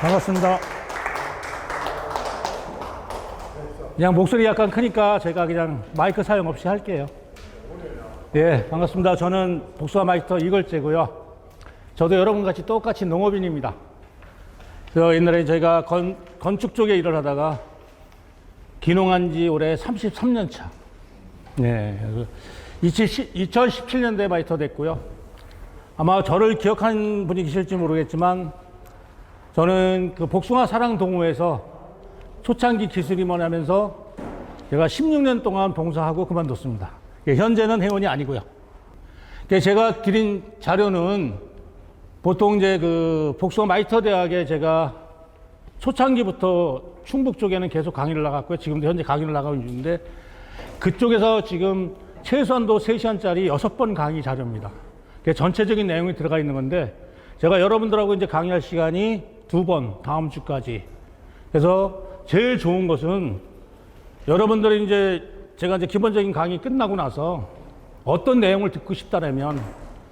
반갑습니다. 그냥 목소리 약간 크니까 제가 그냥 마이크 사용 없이 할게요. 예, 반갑습니다. 저는 복숭아 마이스터 이걸재고요. 저도 여러분 같이 똑같이 농업인입니다. 그래서 옛날에 저희가 건축 쪽에 일을 하다가 귀농한 지 올해 33년 차. 네, 2017년도에 마이스터 됐고요. 아마 저를 기억하는 분이 계실지 모르겠지만 저는 그 복숭아 사랑 동호회에서 초창기 기술임원 하면서 제가 16년 동안 봉사하고 그만뒀습니다. 현재는 회원이 아니고요. 제가 드린 자료는 보통 이제 그 복숭아 마이스터 대학에 제가 초창기부터 충북 쪽에는 계속 강의를 나갔고요. 지금도 현재 강의를 나가고 있는데 그쪽에서 지금 최소한도 3시간짜리 6번 강의 자료입니다. 전체적인 내용이 들어가 있는 건데 제가 여러분들하고 이제 강의할 시간이 2번 다음 주까지. 그래서 제일 좋은 것은 여러분들이 이제 제가 이제 기본적인 강의 끝나고 나서 어떤 내용을 듣고 싶다라면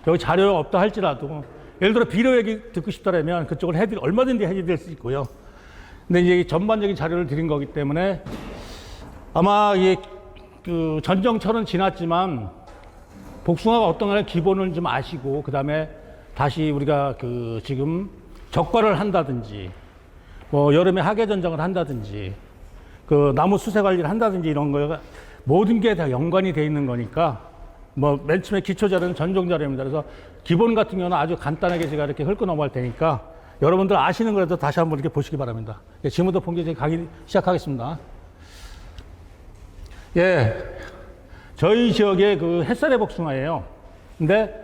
여기 자료가 없다 할지라도 예를 들어 비료 얘기 듣고 싶다라면 그쪽을 얼마든지 해드릴 수 있고요. 근데 이제 전반적인 자료를 드린 거기 때문에 아마 이게 그 전정철은 지났지만 복숭아가 어떤 거는 기본을 좀 아시고 그 다음에 다시 우리가 그 지금 적과를 한다든지 뭐 여름에 하계 전정을 한다든지 그 나무 수세 관리를 한다든지 이런 거가 모든 게 다 연관이 돼 있는 거니까 뭐 맨 처음에 기초 자료는 전종 자료입니다. 그래서 기본 같은 경우는 아주 간단하게 제가 이렇게 훑고 넘어갈 테니까 여러분들 아시는 거라도 다시 한번 이렇게 보시기 바랍니다. 지금부터 본격적인 강의 시작하겠습니다. 예, 저희 지역의 그 햇살의 복숭아예요. 근데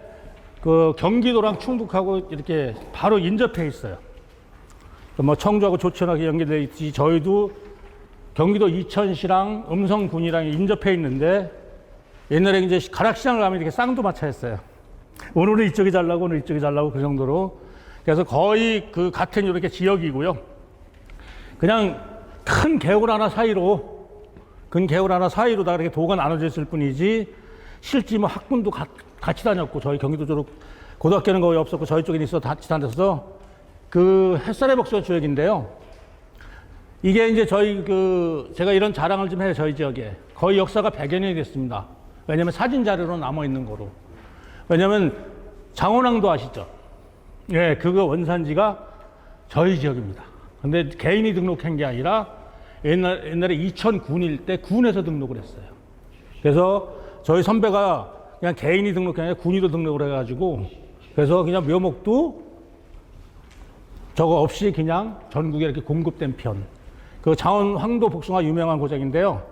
그 경기도랑 충북하고 이렇게 바로 인접해 있어요. 뭐 청주하고 조천하게 연계되어 있듯이 저희도 경기도 이천시랑 음성군이랑 인접해 있는데 옛날에 이제 가락시장을 가면 이렇게 쌍두마차였어요. 오늘은 이쪽이 잘 나고 오늘 이쪽이 잘 나고 그 정도로. 그래서 거의 그 같은 이렇게 지역이고요. 그냥 큰 개울 하나 사이로 다 이렇게 도가 나눠져 있을 뿐이지 실제 뭐 학군도 같이 다녔고 저희 경기도 쪽으로 고등학교는 거의 없었고 저희 쪽에 있어 같이 다녔어. 그 햇살의 복숭아 지역인데요. 이게 이제 저희 그 제가 이런 자랑을 좀 해요. 저희 지역에 거의 역사가 100여 년이 됐습니다. 왜냐면 사진 자료로 남아 있는 거로. 왜냐면 장원항도 아시죠? 예, 그거 원산지가 저희 지역입니다. 근데 개인이 등록한 게 아니라 옛날에 2009일 때 군에서 등록을 했어요. 그래서 저희 선배가 그냥 개인이 등록한 게 아니라 군의도 등록을 해가지고 그래서 그냥 묘목도 저거 없이 그냥 전국에 이렇게 공급된 편. 그 장원 황도 복숭아 유명한 고장인데요.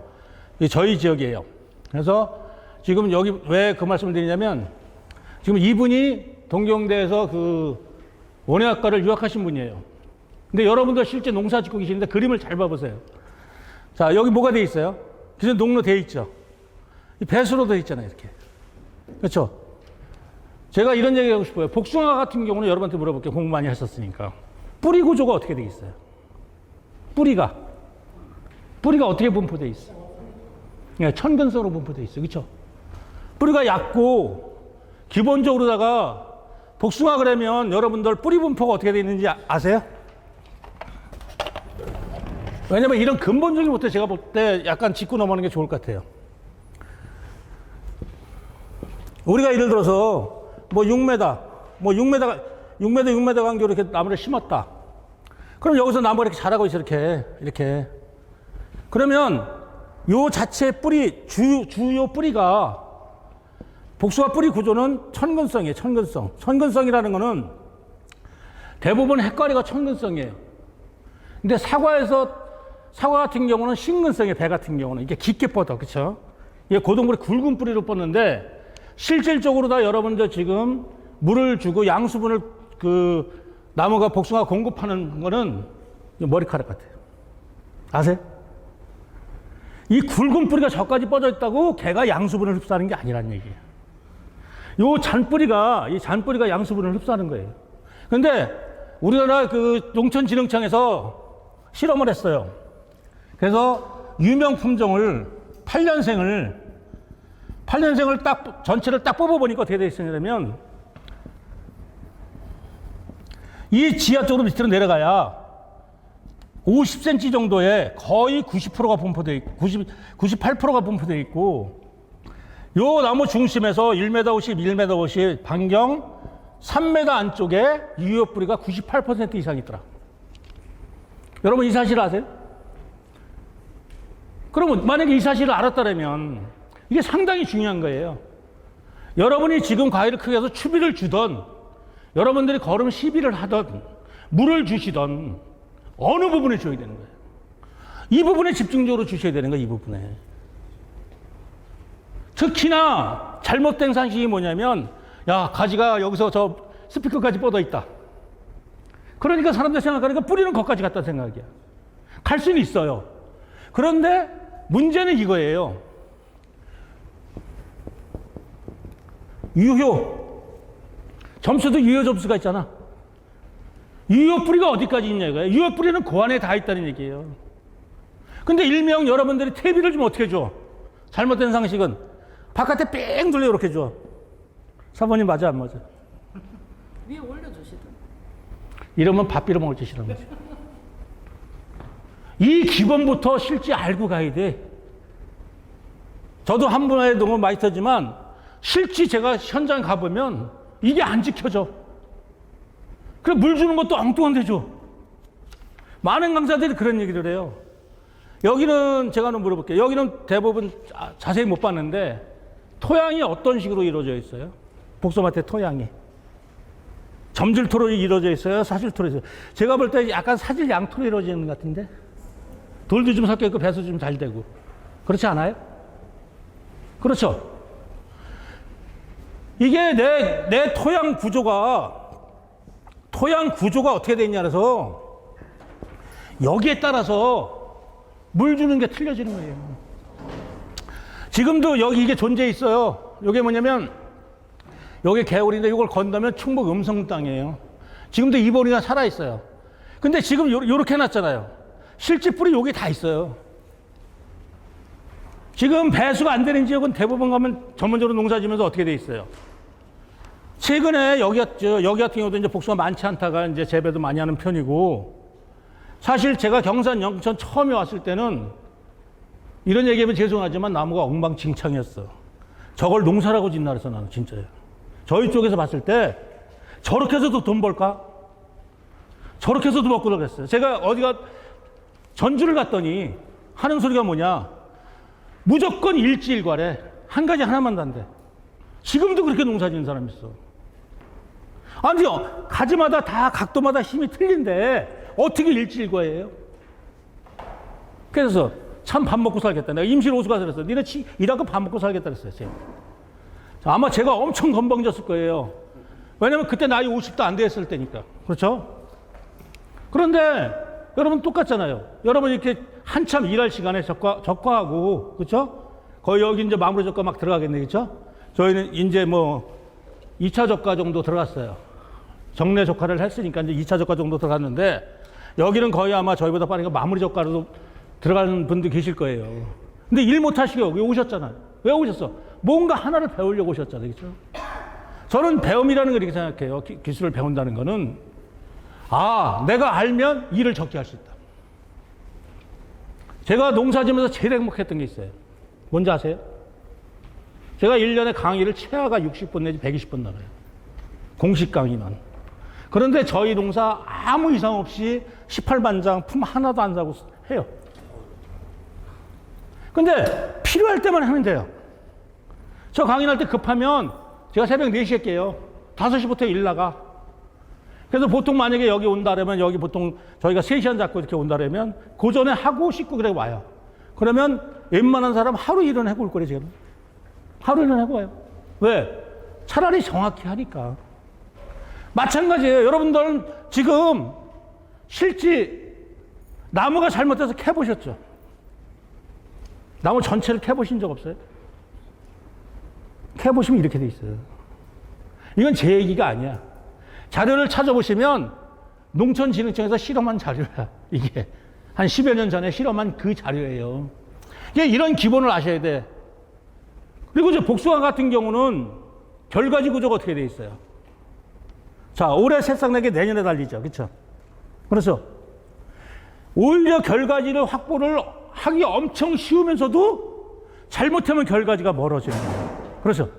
이 저희 지역이에요. 그래서 지금 여기 왜 그 말씀을 드리냐면 지금 이분이 동경대에서 그 원예학과를 유학하신 분이에요. 근데 여러분들 실제 농사 짓고 계시는데 그림을 잘 봐보세요. 자, 여기 뭐가 돼 있어요? 그냥 농로 돼 있죠. 이 배수로 돼 있잖아요, 이렇게. 그렇죠? 제가 이런 얘기 하고 싶어요. 복숭아 같은 경우는 여러분한테 물어볼게요. 공부 많이 하셨으니까. 뿌리 구조가 어떻게 돼 있어요? 뿌리가 어떻게 분포돼 있어? 네, 천근성으로 분포돼 있어, 그렇죠? 뿌리가 얕고 기본적으로다가 복숭아 그러면 여러분들 뿌리 분포가 어떻게 돼 있는지 아세요? 왜냐면 이런 근본적인 것부터 제가 볼 때 약간 짚고 넘어가는 게 좋을 것 같아요. 우리가 예를 들어서 뭐 6m 간격으로 이렇게 나무를 심었다. 그럼 여기서 나무가 이렇게 자라고 있어, 이렇게. 그러면 요 자체의 뿌리, 주요 뿌리가 복숭아 뿌리 구조는 천근성이에요, 천근성. 천근성이라는 거는 대부분 핵과리가 천근성이에요. 근데 사과 같은 경우는 신근성이에요, 배 같은 경우는. 이게 깊게 뻗어, 그쵸? 이게 고동물이 굵은 뿌리로 뻗는데 실질적으로 다 여러분들 지금 물을 주고 양수분을 그 나무가 복숭아 공급하는 거는 머리카락 같아요. 아세요? 이 굵은 뿌리가 저까지 뻗어 있다고 걔가 양수분을 흡수하는 게 아니란 얘기예요. 이 잔뿌리가 양수분을 흡수하는 거예요. 근데 우리나라 그 농촌진흥청에서 실험을 했어요. 그래서 유명 품종을 8년생을 전체를 딱 뽑아보니까 어떻게 되어 있었냐면 이 지하 쪽으로 밑으로 내려가야 50cm 정도에 거의 90%가 분포되어 있고 98%가 분포되어 있고 요 나무 중심에서 1m 50, 1m 50 반경 3m 안쪽에 유효 뿌리가 98% 이상 있더라. 여러분 이 사실 아세요? 그러면 만약에 이 사실을 알았다면 이게 상당히 중요한 거예요. 여러분이 지금 과일을 크게 해서 추비를 주던 여러분들이 걸음 시비를 하던 물을 주시던 어느 부분에 줘야 되는 거예요. 이 부분에 집중적으로 주셔야 되는 거예요. 이 부분에. 특히나 잘못된 상식이 뭐냐면 야 가지가 여기서 저 스피커까지 뻗어 있다. 그러니까 사람들 생각하니까 뿌리는 것까지 갔다 생각이야. 갈 수는 있어요. 그런데 문제는 이거예요. 유효. 점수도 유효 점수가 있잖아. 유효 뿌리가 어디까지 있냐 이거예요. 유효 뿌리는 그 안에 다 있다는 얘기예요. 근데 일명 여러분들이 퇴비를 좀 어떻게 줘? 잘못된 상식은 바깥에 뺑 돌려 이렇게 줘. 사모님 맞아 안 맞아? 위에 올려주시던. 이러면 밥 빌어 먹을 짓이라는 거죠. 이 기본부터 실제 알고 가야 돼. 저도 한 분야의 농업 마이스터지만 실제 제가 현장 가보면 이게 안 지켜져. 그래 물 주는 것도 엉뚱한 데 줘. 많은 강사들이 그런 얘기를 해요. 여기는 제가 한번 물어볼게요. 여기는 대부분 자세히 못 봤는데 토양이 어떤 식으로 이루어져 있어요? 복숭아밭의 토양이. 점질토로 이루어져 있어요? 사질토로 있어요? 제가 볼 때 약간 사질 양토로 이루어지는 것 같은데? 돌도 좀 섞여 있고 배수 좀 잘 되고. 그렇지 않아요? 그렇죠? 이게 내 토양 구조가 어떻게 돼 있냐라서 여기에 따라서 물 주는 게 틀려지는 거예요. 지금도 여기 이게 존재해 있어요. 이게 뭐냐면 여기 개울인데 이걸 건너면 충북 음성 땅이에요. 지금도 이보리가 살아 있어요. 근데 지금 요렇게 해놨잖아요. 실제 뿌리 여기 다 있어요. 지금 배수가 안 되는 지역은 대부분 가면 전문적으로 농사 지면서 어떻게 돼 있어요? 최근에 여기 같은 경우도 이제 복숭아 많지 않다가 이제 재배도 많이 하는 편이고, 사실 제가 경산 영천 처음에 왔을 때는 이런 얘기하면 죄송하지만 나무가 엉망진창이었어. 저걸 농사라고 짓나 그래서 나는 진짜요. 저희 쪽에서 봤을 때 저렇게 해서도 돈 벌까? 저렇게 해서도 먹고 그랬어요. 제가 어디가 전주를 갔더니 하는 소리가 뭐냐? 무조건 일지일과래. 한 가지 하나만 단대. 지금도 그렇게 농사 짓는 사람이 있어. 아니요. 가지마다 다 각도마다 힘이 틀린데 어떻게 일지일과예요? 그래서 참 밥 먹고 살겠다. 내가 임실호수 가서 그랬어. 니네 일하고 밥 먹고 살겠다 그랬어요. 제가. 아마 제가 엄청 건방졌을 거예요. 왜냐면 그때 나이 50도 안 됐을 때니까. 그렇죠? 그런데 여러분 똑같잖아요. 여러분 이렇게 한참 일할 시간에 적과하고, 그렇죠? 거의 여기 이제 마무리 적과 막 들어가겠네, 그렇죠? 저희는 이제 뭐 2차 적과 정도 들어갔어요. 정례 적과를 했으니까 이제 2차 적과 정도 들어갔는데 여기는 거의 아마 저희보다 빠르니까 마무리 적과로 들어가는 분도 계실 거예요. 근데 일 못 하시고 여기 오셨잖아요. 왜 오셨어? 뭔가 하나를 배우려고 오셨잖아요, 그렇죠? 저는 배움이라는 걸 이렇게 생각해요. 기술을 배운다는 거는 내가 알면 일을 적게 할 수 있다. 제가 농사 지면서 제일 행복했던 게 있어요. 뭔지 아세요? 제가 1년에 강의를 최하가 60번 내지 120번 나가요. 공식 강의만. 그런데 저희 농사 아무 이상 없이 18만장 품 하나도 안 사고 해요. 근데 필요할 때만 하면 돼요. 저 강의 날 때 급하면 제가 새벽 4시에 깨요. 5시부터 일 나가. 그래서 보통 만약에 여기 온다 그러면 여기 보통 저희가 3시간 잡고 이렇게 온다 그러면 그 전에 하고 씻고 그래 와요. 그러면 웬만한 사람 하루 일은 해볼 거래 지금. 하루 일은 해봐요. 왜? 차라리 정확히 하니까. 마찬가지예요. 여러분들은 지금 실제 나무가 잘못돼서 캐보셨죠? 나무 전체를 캐보신 적 없어요? 캐보시면 이렇게 돼 있어요. 이건 제 얘기가 아니야. 자료를 찾아보시면 농촌진흥청에서 실험한 자료야. 이게 한 10여 년 전에 실험한 그 자료예요. 이게 이런 기본을 아셔야 돼. 그리고 이제 복숭아 같은 경우는 결과지 구조가 어떻게 돼 있어요? 자, 올해 새싹 내게 내년에 달리죠. 그렇죠? 그렇죠? 오히려 결과지를 확보를 하기 엄청 쉬우면서도 잘못하면 결과지가 멀어지는 거예요. 그렇죠?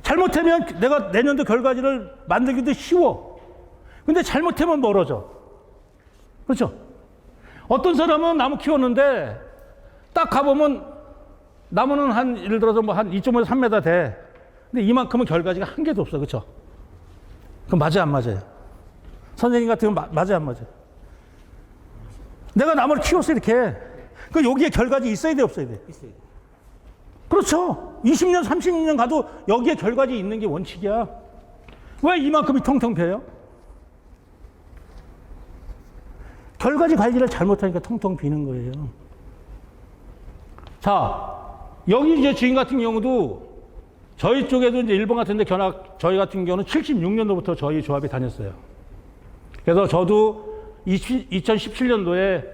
잘못하면 내가 내년도 결과지를 만들기도 쉬워. 근데 잘못하면 멀어져. 그렇죠? 어떤 사람은 나무 키웠는데 딱 가보면 나무는 한 예를 들어서 뭐 한 2.5에서 3m 돼. 근데 이만큼은 결과지가 한 개도 없어. 그렇죠? 그럼 맞아요, 안 맞아요? 선생님 같은 경우는 맞아요, 안 맞아요? 내가 나무를 키웠어 이렇게. 그 여기에 결과지 있어야 돼, 없어야 돼? 있어야 돼. 그렇죠. 20년, 30년 가도 여기에 결과지 있는 게 원칙이야. 왜 이만큼이 텅텅 비어요? 결과지 관리를 잘못하니까 텅텅 비는 거예요. 자, 여기 이제 주인 같은 경우도 저희 쪽에도 이제 일본 같은 데 저희 같은 경우는 76년도부터 저희 조합에 다녔어요. 그래서 저도 2017년도에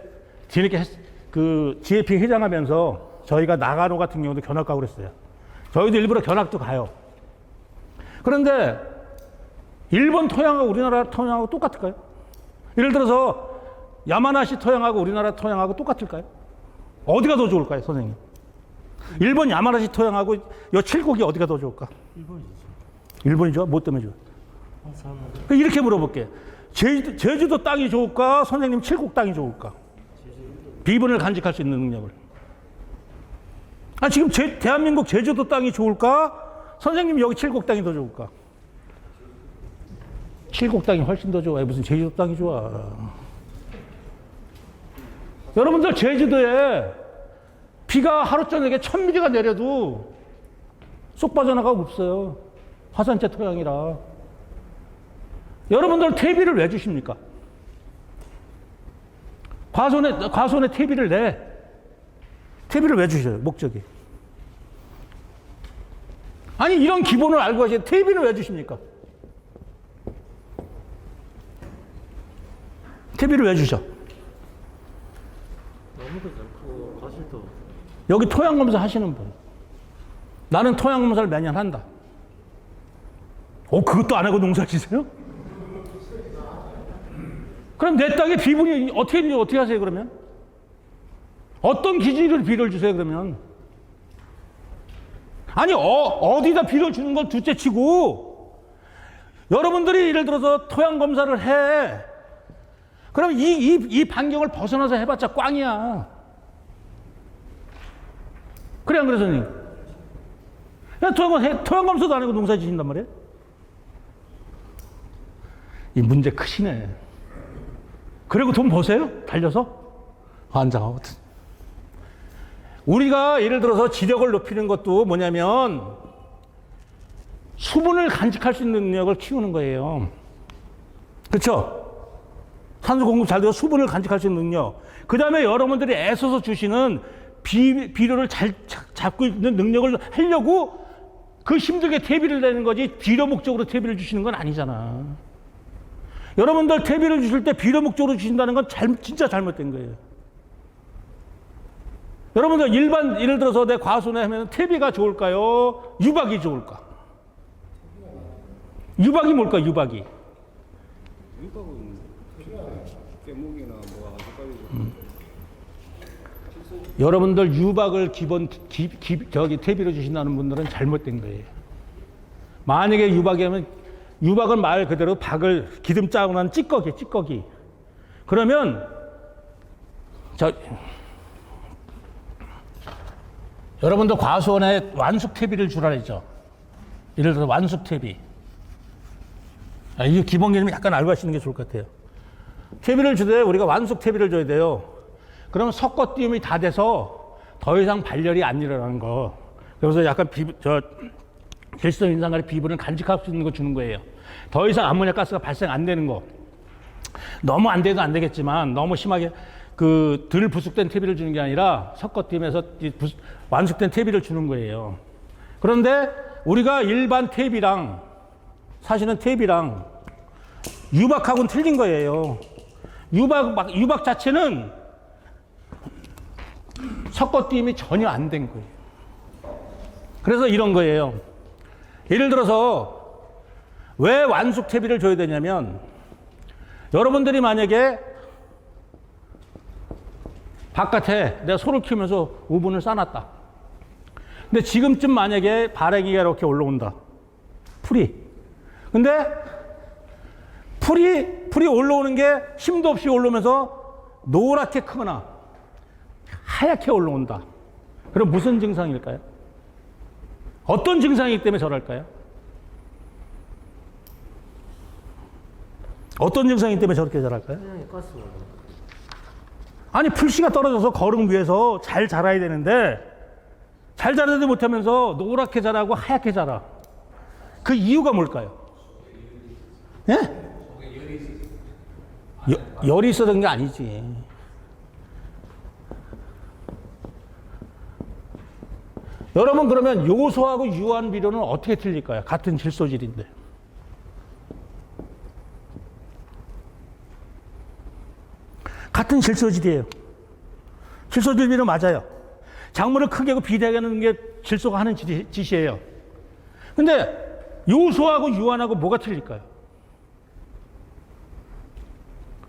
뒤늦게 그 GAP 회장하면서 저희가 나가노 같은 경우도 견학 가고 그랬어요. 저희도 일부러 견학도 가요. 그런데 일본 토양하고 우리나라 토양하고 똑같을까요? 예를 들어서 야마나시 토양하고 우리나라 토양하고 똑같을까요? 어디가 더 좋을까요, 선생님? 일본 야마나시 토양하고 요 칠곡이 어디가 더 좋을까? 일본이죠. 일본이 좋아? 뭐 때문에 좋아? 황산하고 이렇게 물어볼게. 제주도 땅이 좋을까? 선생님 칠곡 땅이 좋을까? 비분을 간직할 수 있는 능력을. 아, 지금 대한민국 제주도 땅이 좋을까? 선생님 여기 칠곡 땅이 더 좋을까? 칠곡 땅이 훨씬 더 좋아. 무슨 제주도 땅이 좋아. 여러분들 제주도에 비가 하루 저녁에 1000mm가 내려도 쏙 빠져나가고 없어요. 화산재 토양이라. 여러분들 퇴비를 왜 주십니까? 과수원에 퇴비를 내. 퇴비를 왜 주셔요? 목적이. 아니 이런 기본을 알고 하시는데 퇴비를 왜 주십니까? 퇴비를 왜 주셔? 나무도 많고 과실도. 여기 토양검사 하시는 분. 나는 토양검사를 매년 한다. 그것도 안 하고 농사 지세요? 그럼 내 땅에 비분이 어떻게 하세요, 그러면? 어떤 기준으로 비를 주세요, 그러면? 아니, 어디다 비를 주는 건 둘째 치고, 여러분들이 예를 들어서 토양검사를 해. 그럼 이 반경을 벗어나서 해봤자 꽝이야. 그래, 안 그래, 선생님? 토양검사도 안 하고 농사 지신단 말이에요? 이 문제 크시네. 그리고 돈 버세요? 달려서? 환장하거든. 우리가 예를 들어서 지력을 높이는 것도 뭐냐면 수분을 간직할 수 있는 능력을 키우는 거예요. 그렇죠? 산소 공급 잘 돼서 수분을 간직할 수 있는 능력. 그 다음에 여러분들이 애써서 주시는 비료를 잘 잡고 있는 능력을 하려고 그 힘들게 퇴비를 내는 거지 비료 목적으로 퇴비를 주시는 건 아니잖아. 여러분들 퇴비를 주실 때 비료 목적으로 주신다는 건 진짜 잘못된 거예요. 여러분들 예를 들어서 내 과수원에 하면 퇴비가 좋을까요? 유박이 좋을까? 유박이 뭘까? 유박이. 유박은 깨목이나 뭐 아주까지. 여러분들 유박을 퇴비로 주신다는 분들은 잘못된 거예요. 만약에 유박은 말 그대로 박을 기름 짜고 난 찌꺼기. 그러면 여러분들 과수원에 완숙 퇴비를 주라 했죠. 예를 들어서 완숙 퇴비. 이 기본 개념이 약간 알고 하시는 게 좋을 것 같아요. 퇴비를 주되 우리가 완숙 퇴비를 줘야 돼요. 그러면 섞어 띄움이 다 돼서 더 이상 발열이 안 일어나는 거. 그래서 약간 질소 인산간의 비분을 간직할 수 있는 거 주는 거예요. 더 이상 암모니아 가스가 발생 안 되는 거. 너무 안 돼도 안 되겠지만 너무 심하게 덜 부숙된 퇴비를 주는 게 아니라 섞어 띄면서 완숙된 퇴비를 주는 거예요. 그런데 우리가 일반 퇴비랑 사실은 퇴비랑 유박하고는 틀린 거예요. 유박 자체는 섞어 띄움이 전혀 안 된 거예요. 그래서 이런 거예요. 예를 들어서 왜 완숙 퇴비를 줘야 되냐면 여러분들이 만약에 바깥에 내가 소를 키우면서 오븐을 싸놨다. 근데 지금쯤 만약에 발행이가 이렇게 올라온다. 풀이. 근데 풀이 올라오는 게 힘도 없이 올라오면서 노랗게 크거나 하얗게 올라온다. 그럼 무슨 증상일까요? 어떤 증상이기 때문에 저럴까요? 어떤 증상이기 때문에 저렇게 자랄까요? 그냥 가스 올라. 아니 풀씨가 떨어져서 거름 위에서 잘 자라야 되는데 잘 자라지 못하면서 노랗게 자라고 하얗게 자라. 그 이유가 뭘까요? 예? 열이 있었던 게 아니지. 여러분 그러면 요소하고 유한 비료는 어떻게 틀릴까요? 같은 질소질인데. 같은 질소질이에요. 질소질 비료 맞아요. 작물을 크게 하고 비대하게 하는 게 질소가 하는 짓이에요. 근데 요소하고 유한하고 뭐가 틀릴까요?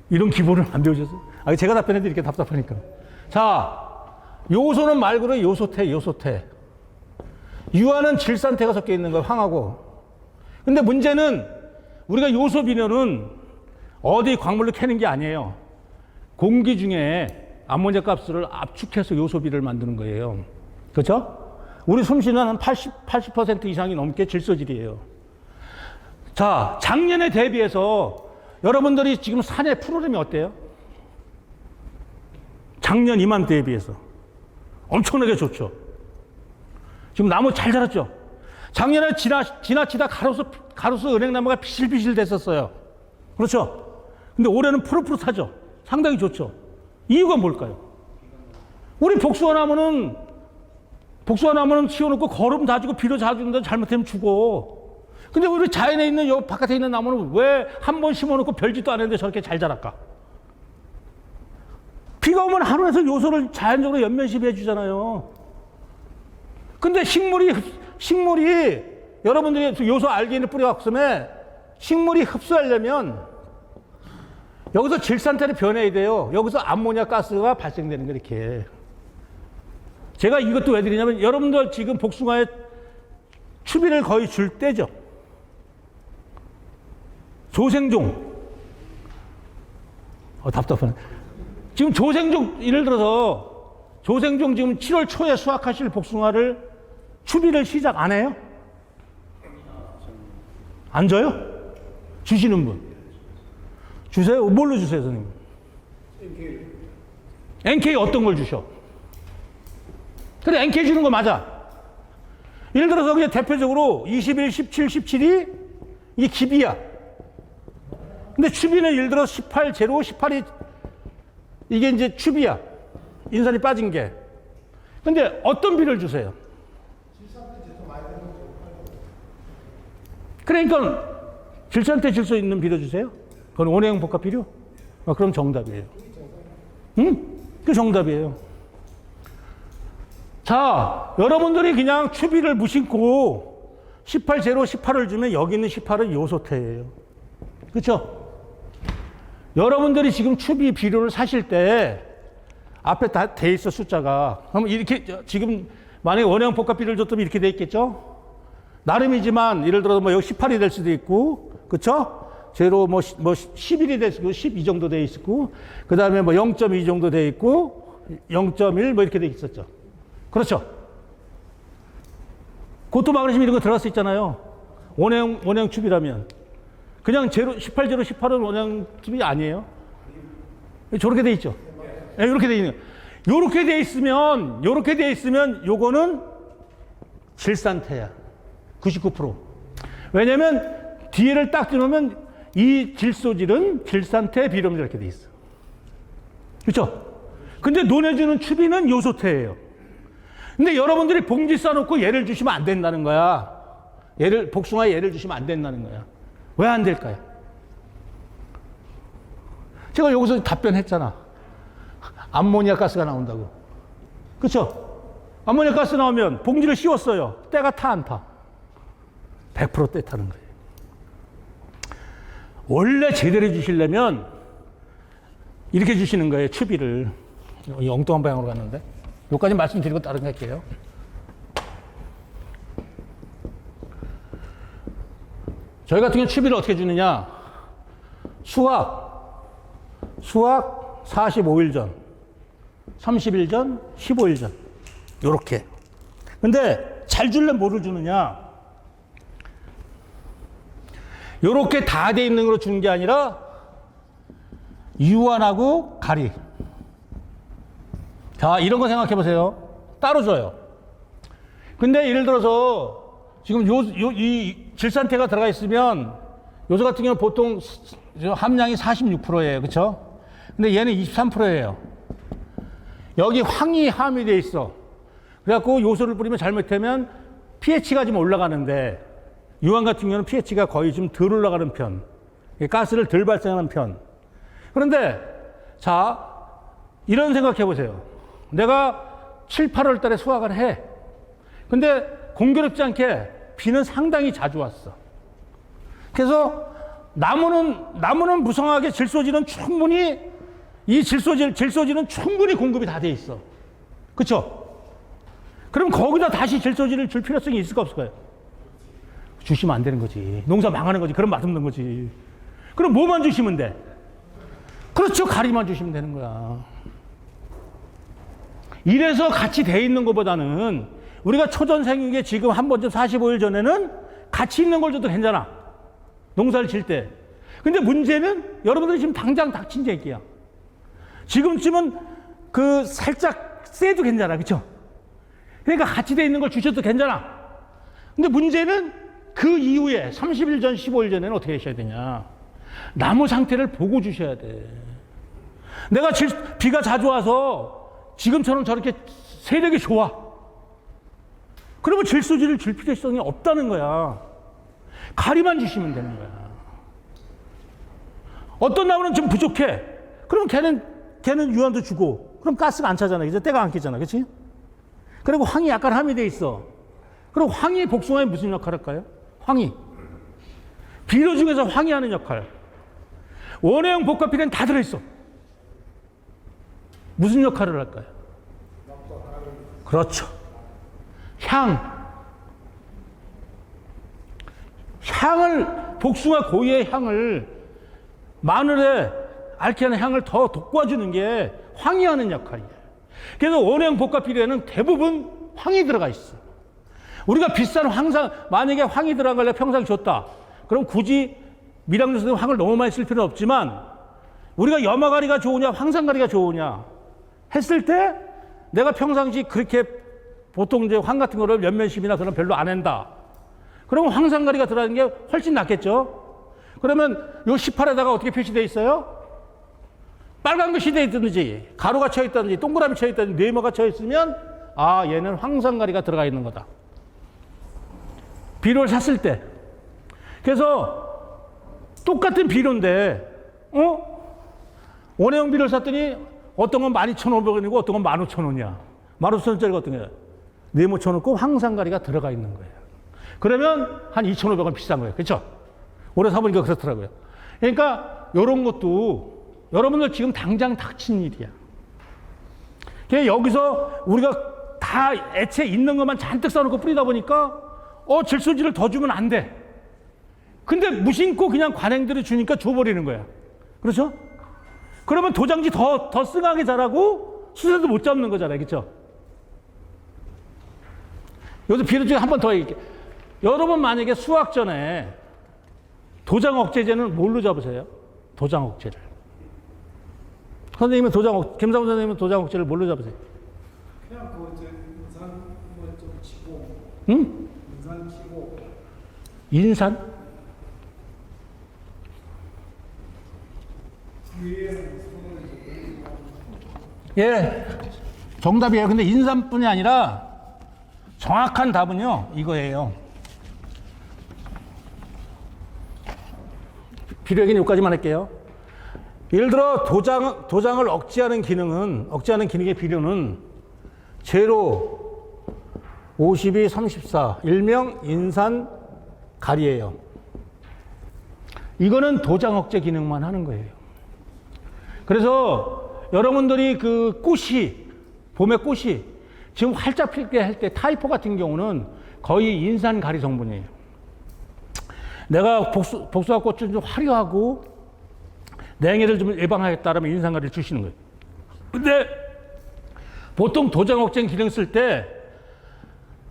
이런 기본을 안 배우셨어요? 아, 제가 답변해도 이렇게 답답하니까. 자, 요소는 말 그대로 요소태. 유한은 질산태가 섞여 있는 거예요, 황하고. 근데 문제는 우리가 요소 비료는 어디 광물로 캐는 게 아니에요. 공기 중에 암모니아 가스를 압축해서 요소 비료를 만드는 거예요. 그렇죠? 우리 숨쉬는 한 80% 이상이 넘게 질소질이에요. 자, 작년에 대비해서 여러분들이 지금 산의 프로그램이 어때요? 작년 이맘때에 비해서 엄청나게 좋죠. 지금 나무 잘 자랐죠. 작년에 지나치다 가로수 은행나무가 비실비실 됐었어요. 그렇죠. 근데 올해는 푸릇푸릇하죠. 상당히 좋죠. 이유가 뭘까요? 우리 복숭아나무는 씌워놓고 거름 다 주고 비료 다 주는데 잘못하면 죽어. 근데 우리 자연에 있는 요 바깥에 있는 나무는 왜 한 번 심어놓고 별짓도 안 했는데 저렇게 잘 자랄까? 비가 오면 하늘에서 요소를 자연적으로 연면시해 주잖아요. 근데 식물이 여러분들이 요소 알기인을 뿌려왔으면 식물이 흡수하려면 여기서 질산태를 변해야 돼요. 여기서 암모니아 가스가 발생되는 거 이렇게. 제가 이것도 왜 드리냐면 여러분들 지금 복숭아에 추비를 거의 줄 때죠. 조생종. 답답하네. 지금 조생종, 예를 들어서 조생종 지금 7월 초에 수확하실 복숭아를 추비를 시작 안 해요? 안 줘요? 주시는 분. 주세요? 뭘로 주세요, 선생님? NK 어떤 걸 주셔? 그래, NK 주는 거 맞아. 예를 들어서 그냥 대표적으로 21, 17, 17이 이게 기비야. 근데 추비는 예를 들어 18, 제로, 18이 이게 이제 추비야. 인산이 빠진 게. 근데 어떤 비를 주세요? 그러니까 질산태 질소 있는 비료 주세요? 그건 원형 복합 비료? 그럼 정답이에요. 응? 그 정답이에요. 자, 여러분들이 그냥 추비를 무심코 18, 제로, 18을 주면 여기 있는 18은 요소태예요. 그렇죠? 여러분들이 지금 추비 비료를 사실 때 앞에 다 돼 있어 숫자가. 그럼 이렇게 지금 만약에 원형 복합 비료를 줬다면 이렇게 돼 있겠죠? 나름이지만 예를 들어서 뭐 여기 18이 될 수도 있고, 그렇죠? 제로 뭐 11이 될 수도 있고, 12 정도 돼 있고, 그 다음에 뭐 0.2 정도 돼 있고, 0.1 뭐 이렇게 돼 있었죠. 그렇죠? 고토 마그네슘 이런 거 들어갈 수 있잖아요. 원형 춥이라면. 그냥 제로, 18, 제로, 18은 원형 춥이 아니에요. 저렇게 돼 있죠. 네, 이렇게 돼 있는 거예요. 요렇게 돼 있으면 요거는 질산태야. 99%. 왜냐면 뒤에를 딱 띄우면 이 질소질은 질산태 비료입니다. 이렇게 돼 있어. 그렇죠? 근데 논해주는 추비는 요소태예요. 근데 여러분들이 봉지 싸놓고 얘를 주시면 안 된다는 거야. 복숭아에 얘를 주시면 안 된다는 거야. 왜 안 될까요? 제가 여기서 답변했잖아. 암모니아 가스가 나온다고. 그렇죠? 암모니아 가스 나오면 봉지를 씌웠어요. 때가 타 안 타? 100% 때 타는 거예요. 원래 제대로 주시려면 이렇게 주시는 거예요. 추비를. 이 엉뚱한 방향으로 갔는데. 여기까지 말씀드리고 다른 거 할게요. 저희 같은 경우 추비를 어떻게 주느냐. 수학 45일 전, 30일 전, 15일 전. 요렇게. 근데 잘 줄려면 뭐를 주느냐. 요렇게 다 돼 있는 걸로 주는 게 아니라 유한하고 가리. 자, 이런 거 생각해 보세요. 따로 줘요. 근데 예를 들어서 지금 이 질산태가 들어가 있으면 요소 같은 경우는 보통 함량이 46%예요. 그렇죠? 근데 얘는 23%예요. 여기 황이 함유되어 있어. 그래갖고 요소를 뿌리면 잘못하면 pH가 좀 올라가는데 유황 같은 경우는 pH가 거의 좀 덜 올라가는 편. 가스를 덜 발생하는 편. 그런데 자, 이런 생각해 보세요. 내가 7, 8월 달에 수확을 해. 근데 공교롭지 않게 비는 상당히 자주 왔어. 그래서 나무는 무성하게 질소질은 충분히 이 질소질은 충분히 공급이 다 돼 있어. 그렇죠? 그럼 거기다 다시 질소질을 줄 필요성이 있을까 없을까요? 주시면 안 되는 거지. 농사 망하는 거지. 그럼 맛없는 거지. 그럼 뭐만 주시면 돼? 그렇죠. 가리만 주시면 되는 거야. 이래서 같이 돼 있는 것보다는 우리가 초전생육에 지금 한 번쯤 45일 전에는 같이 있는 걸 줘도 괜찮아. 농사를 질 때. 근데 문제는 여러분들이 지금 당장 닥친 얘기야. 지금쯤은 그 살짝 세도 괜찮아. 그렇죠? 그러니까 같이 돼 있는 걸 주셔도 괜찮아. 근데 문제는 그 이후에 30일 전, 15일 전에는 어떻게 하셔야 되냐. 나무 상태를 보고 주셔야 돼. 내가 비가 자주 와서 지금처럼 저렇게 세력이 좋아. 그러면 질소질을 줄 필요성이 없다는 거야. 가리만 주시면 되는 거야. 어떤 나무는 좀 부족해. 그럼 걔는 유한도 주고, 그럼 가스가 안 차잖아. 이제 때가 안 끼잖아. 그렇지? 그리고 황이 약간 함유돼 있어. 그럼 황이 복숭아에 무슨 역할을 할까요? 황이. 비료 중에서 황이 하는 역할. 원해형 복합비료는 다 들어있어. 무슨 역할을 할까요? 그렇죠. 복숭아 고유의 향을, 마늘의 알키한 향을 더 돋궈주는 게 황이 하는 역할이에요. 그래서 원형 복합비료에는 대부분 황이 들어가 있어. 우리가 비싼 만약에 황이 들어간 걸 평상시 줬다. 그럼 굳이 미량주스는 황을 너무 많이 쓸 필요는 없지만, 우리가 염화가리가 좋으냐, 황산가리가 좋으냐 했을 때, 내가 평상시 그렇게 보통 이제 황 같은 거를 몇몇십이나 그런 별로 안 한다. 그러면 황산가리가 들어가는 게 훨씬 낫겠죠? 그러면 요 18에다가 어떻게 표시되어 있어요? 빨간 것이 되어 있든지, 가루가 쳐 있다든지, 동그라미 쳐 있다든지, 네모가 쳐 있으면, 아, 얘는 황산가리가 들어가 있는 거다. 비료를 샀을 때. 그래서 똑같은 비료인데, 원해형 비료를 샀더니 어떤 건 12,500원이고 어떤 건 15,000원이야. 15,000원짜리가 어떤 거야? 네모 쳐놓고 황산가리가 들어가 있는 거예요. 그러면 한 2,500원 비싼 거예요. 그렇죠? 오래 사보니까 그렇더라고요. 그러니까 이런 것도 여러분들 지금 당장 닥친 일이야. 그러니까 여기서 우리가 다 애체 있는 것만 잔뜩 써놓고 뿌리다 보니까 질소질을 더 주면 안 돼. 근데 무심코 그냥 관행대로 주니까 줘버리는 거야. 그렇죠? 그러면 도장지 더 승하게 자라고 수세도 못 잡는 거잖아요. 그렇죠? 여기서 비료 중에 한 번 더 얘기할게요. 여러분 만약에 수학 전에 도장 억제제는 뭘로 잡으세요? 도장 억제를. 선생님은 김상훈 선생님은 도장 억제를 뭘로 잡으세요? 그냥 인산 좀 치고. 응? 인산 치고. 인산? 예, 정답이에요. 근데 인산뿐이 아니라 정확한 답은요, 이거예요. 비료 얘기는 여기까지만 할게요. 예를 들어 도장을 억제하는 기능의 비료는 제로, 52, 34, 일명 인산 가리예요. 이거는 도장 억제 기능만 하는 거예요. 그래서 여러분들이 그 봄의 꽃이 지금 활짝 필 때 할 때 타이포 같은 경우는 거의 인산 가리 성분이에요. 내가 복숭아 꽃을 좀 화려하고 냉해를 좀 예방하겠다라면 인산 가리를 주시는 거예요. 근데 보통 도장 억제 기능 쓸 때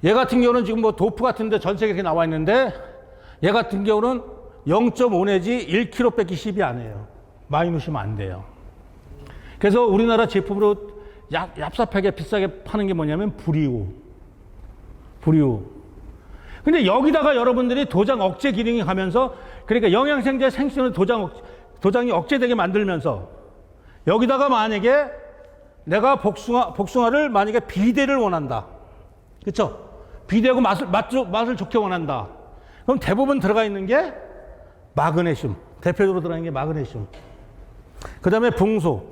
얘 같은 경우는 지금 뭐 도프 같은데 전 세계에 나와 있는데 얘 같은 경우는 0.5 내지 1kg 뺏기 10이 안 해요. 많이 넣으시면 안 돼요. 그래서 우리나라 제품으로 얍삽하게 비싸게 파는 게 뭐냐면 브리오. 근데 여기다가 여러분들이 도장 억제 기능이 가면서 그러니까 영양생제 생성을 도장이 억제되게 만들면서 여기다가 만약에 내가 복숭아를 만약에 비대를 원한다. 그쵸? 비대하고 맛을 좋게 원한다. 그럼 대부분 들어가 있는 게 마그네슘. 대표적으로 들어가 있는 게 마그네슘. 그 다음에 붕소.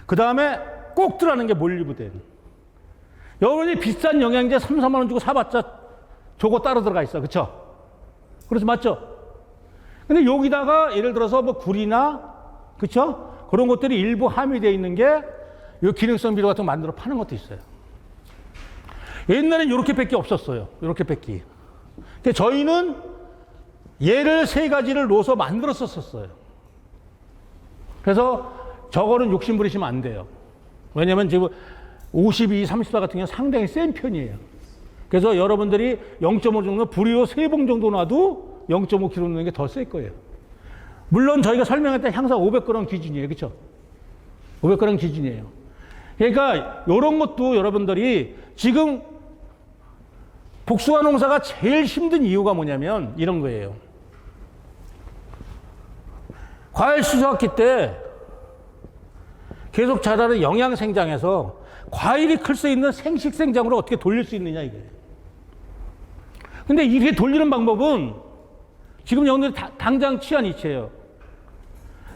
그 다음에 꼭 들어가는 게 몰리브덴. 여러분이 비싼 영양제 3, 4만 원 주고 사봤자 저거 따로 들어가 있어. 그쵸? 그래서 맞죠? 근데 여기다가 예를 들어서 뭐 굴이나, 그쵸? 그런 것들이 일부 함유되어 있는 게 이 기능성 비료 같은 거 만들어 파는 것도 있어요. 옛날엔 이렇게 밖에 없었어요. 이렇게 밖에. 근데 저희는 얘를 3가지를 넣어서 만들었었어요. 그래서 저거는 욕심 부리시면 안 돼요. 왜냐면 지금 52, 34 같은 경우는 상당히 센 편이에요. 그래서 여러분들이 0.5 정도, 불이요 3봉 정도 놔도 0.5kg 넣는 게 더 셀 거예요. 물론 저희가 설명할 때 항상 500g 기준이에요. 그렇죠? 500g 기준이에요. 그러니까 이런 것도 여러분들이 지금 복숭아 농사가 제일 힘든 이유가 뭐냐면 이런 거예요. 과일 수확기 때 계속 자라는 영양생장에서 과일이 클 수 있는 생식생장으로 어떻게 돌릴 수 있느냐 이거예요. 근데 이렇게 돌리는 방법은 지금 여러분들이 당장 취한 이치예요.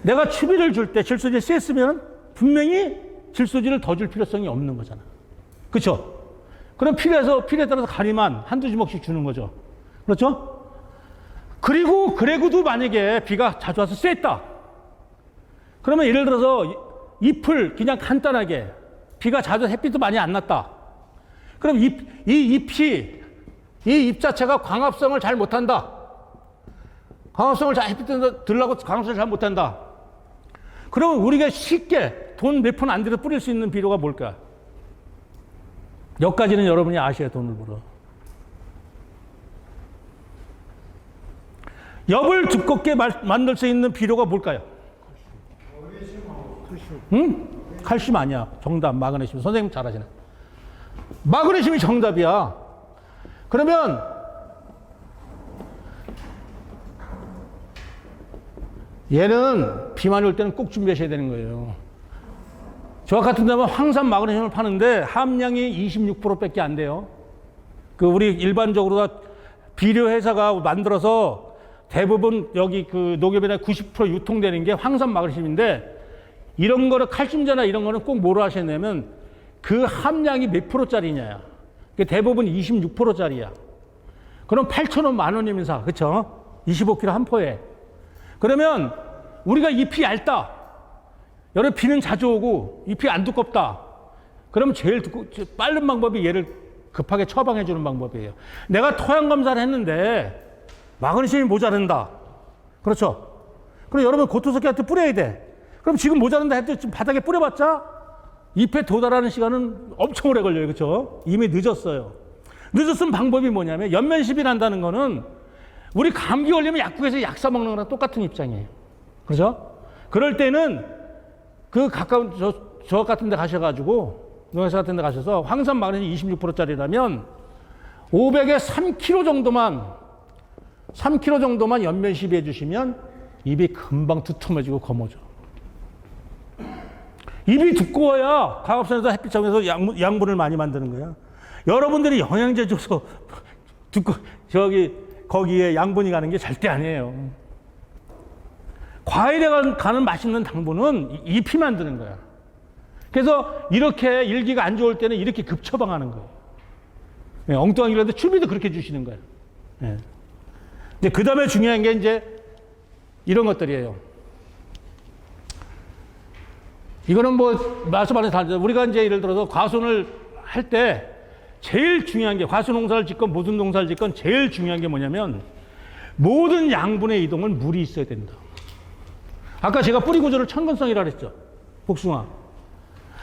내가 추비를 줄 때 질소질 셌으면 분명히 질소질을 더 줄 필요성이 없는 거잖아. 그렇죠? 그럼 필요에 따라서 가리만 한두 주먹씩 주는 거죠. 그렇죠? 그래도 만약에 비가 자주 와서 셌다. 그러면 예를 들어서 잎을 그냥 간단하게 비가 자주 햇빛도 많이 안 났다. 그럼 이 잎 자체가 광합성을 잘 못한다. 햇빛 들라고 광합성을 잘 못한다. 그러면 우리가 쉽게 돈 몇 푼 안 들여 뿌릴 수 있는 비료가 뭘까? 여기까지는 여러분이 아셔야 돈을 벌어. 엽을 두껍게 만들 수 있는 비료가 뭘까요? 응? 칼슘 아니야. 정답, 마그네슘. 선생님 잘하시네. 마그네슘이 정답이야. 그러면 얘는 비만이 올 때는 꼭 준비하셔야 되는 거예요. 저 같은 데는 황산 마그네슘을 파는데 함량이 26%밖에 안 돼요. 우리 일반적으로 비료 회사가 만들어서 대부분 여기 녹여변에 90% 유통되는 게 황산 마그네슘인데 이런 거를 칼슘제나 이런 거는 꼭 뭐로 하셔야 되냐면 그 함량이 몇 프로짜리냐. 대부분 26%짜리야. 그럼 8,000원, 10,000원이면 사. 그쵸? 25kg 한 포에. 그러면 우리가 잎이 얇다. 여름 비는 자주 오고 잎이 안 두껍다. 그러면 제일 빠른 방법이 얘를 급하게 처방해 주는 방법이에요. 내가 토양 검사를 했는데 마그네슘이 모자른다. 그렇죠? 그럼 여러분 고토석기한테 뿌려야 돼. 그럼 지금 모자른다 했더니 지금 바닥에 뿌려봤자 잎에 도달하는 시간은 엄청 오래 걸려요. 그렇죠? 이미 늦었어요. 늦었으면 방법이 뭐냐면 연면십이 난다는 거는 우리 감기 걸리면 약국에서 약 사 먹는 거랑 똑같은 입장이에요. 그렇죠? 그럴 때는 가까운 저 같은 데 가셔가지고 농회사 같은 데 가셔서 황산 마그네슘 26%짜리라면 500에 3kg 정도만 연면 시비해 주시면 입이 금방 두툼해지고 검어져. 입이 두꺼워야 광합성에서 햇빛 적에서 양분을 많이 만드는 거야. 여러분들이 영양제 줘서 거기에 양분이 가는 게 절대 아니에요. 과일에 가는 맛있는 당분은 잎이 만드는 거야. 그래서 이렇게 일기가 안 좋을 때는 이렇게 급처방하는 거예요. 네, 엉뚱한 길인데 추비도 그렇게 주시는 거예요. 네. 이제 그 다음에 중요한 게 이제 이런 것들이에요. 이거는 뭐 말씀 안 해도 다 우리가 이제 예를 들어서 과수원을 할 때 제일 중요한 게 과수 농사를 짓건 무슨 농사를 짓건 제일 중요한 게 뭐냐면 모든 양분의 이동은 물이 있어야 된다. 아까 제가 뿌리 구조를 천건성이라 그랬죠. 복숭아.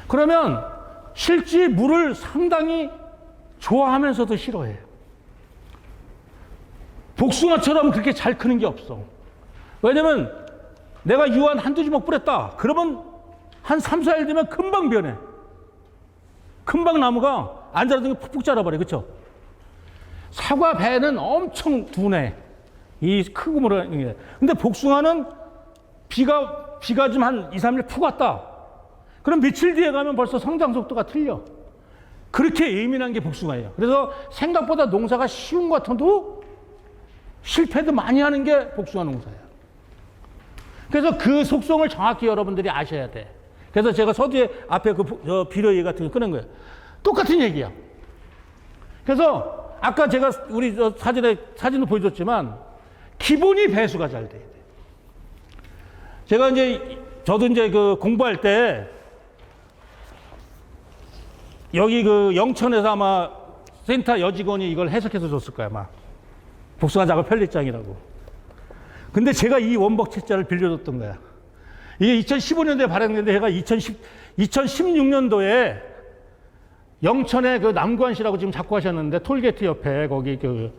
그러면 실제 물을 상당히 좋아하면서도 싫어해요. 복숭아처럼 그렇게 잘 크는 게 없어. 왜냐면 내가 유한 한두 주먹 뿌렸다. 그러면 한 3, 4일 되면 금방 변해. 금방 나무가 안 자라던 게 푹푹 자라버려. 그렇죠? 사과 배는 엄청 둔해. 이 크고 뭐라는 게. 근데 복숭아는 비가 좀 한 2, 3일 푹 왔다. 그럼 며칠 뒤에 가면 벌써 성장 속도가 틀려. 그렇게 예민한 게 복숭아예요. 그래서 생각보다 농사가 쉬운 것 같아도 실패도 많이 하는 게 복숭아 농사예요. 그래서 그 속성을 정확히 여러분들이 아셔야 돼. 그래서 제가 서두에 앞에 그 비료 얘기 같은 거 꺼낸 거예요. 똑같은 얘기야. 그래서 아까 제가 우리 사진을 보여줬지만 기본이 배수가 잘 돼야 돼. 제가 저도 이제 그 공부할 때 여기 그 영천에서 아마 센터 여직원이 이걸 해석해서 줬을 거야, 아마. 복숭아 작업 편리장이라고. 근데 제가 이 원복 책자를 빌려줬던 거야. 이게 2015년도에 발행됐는데 제가 2016년도에 영천에 그 남구안씨라고 지금 자꾸 하셨는데 톨게이트 옆에 거기 그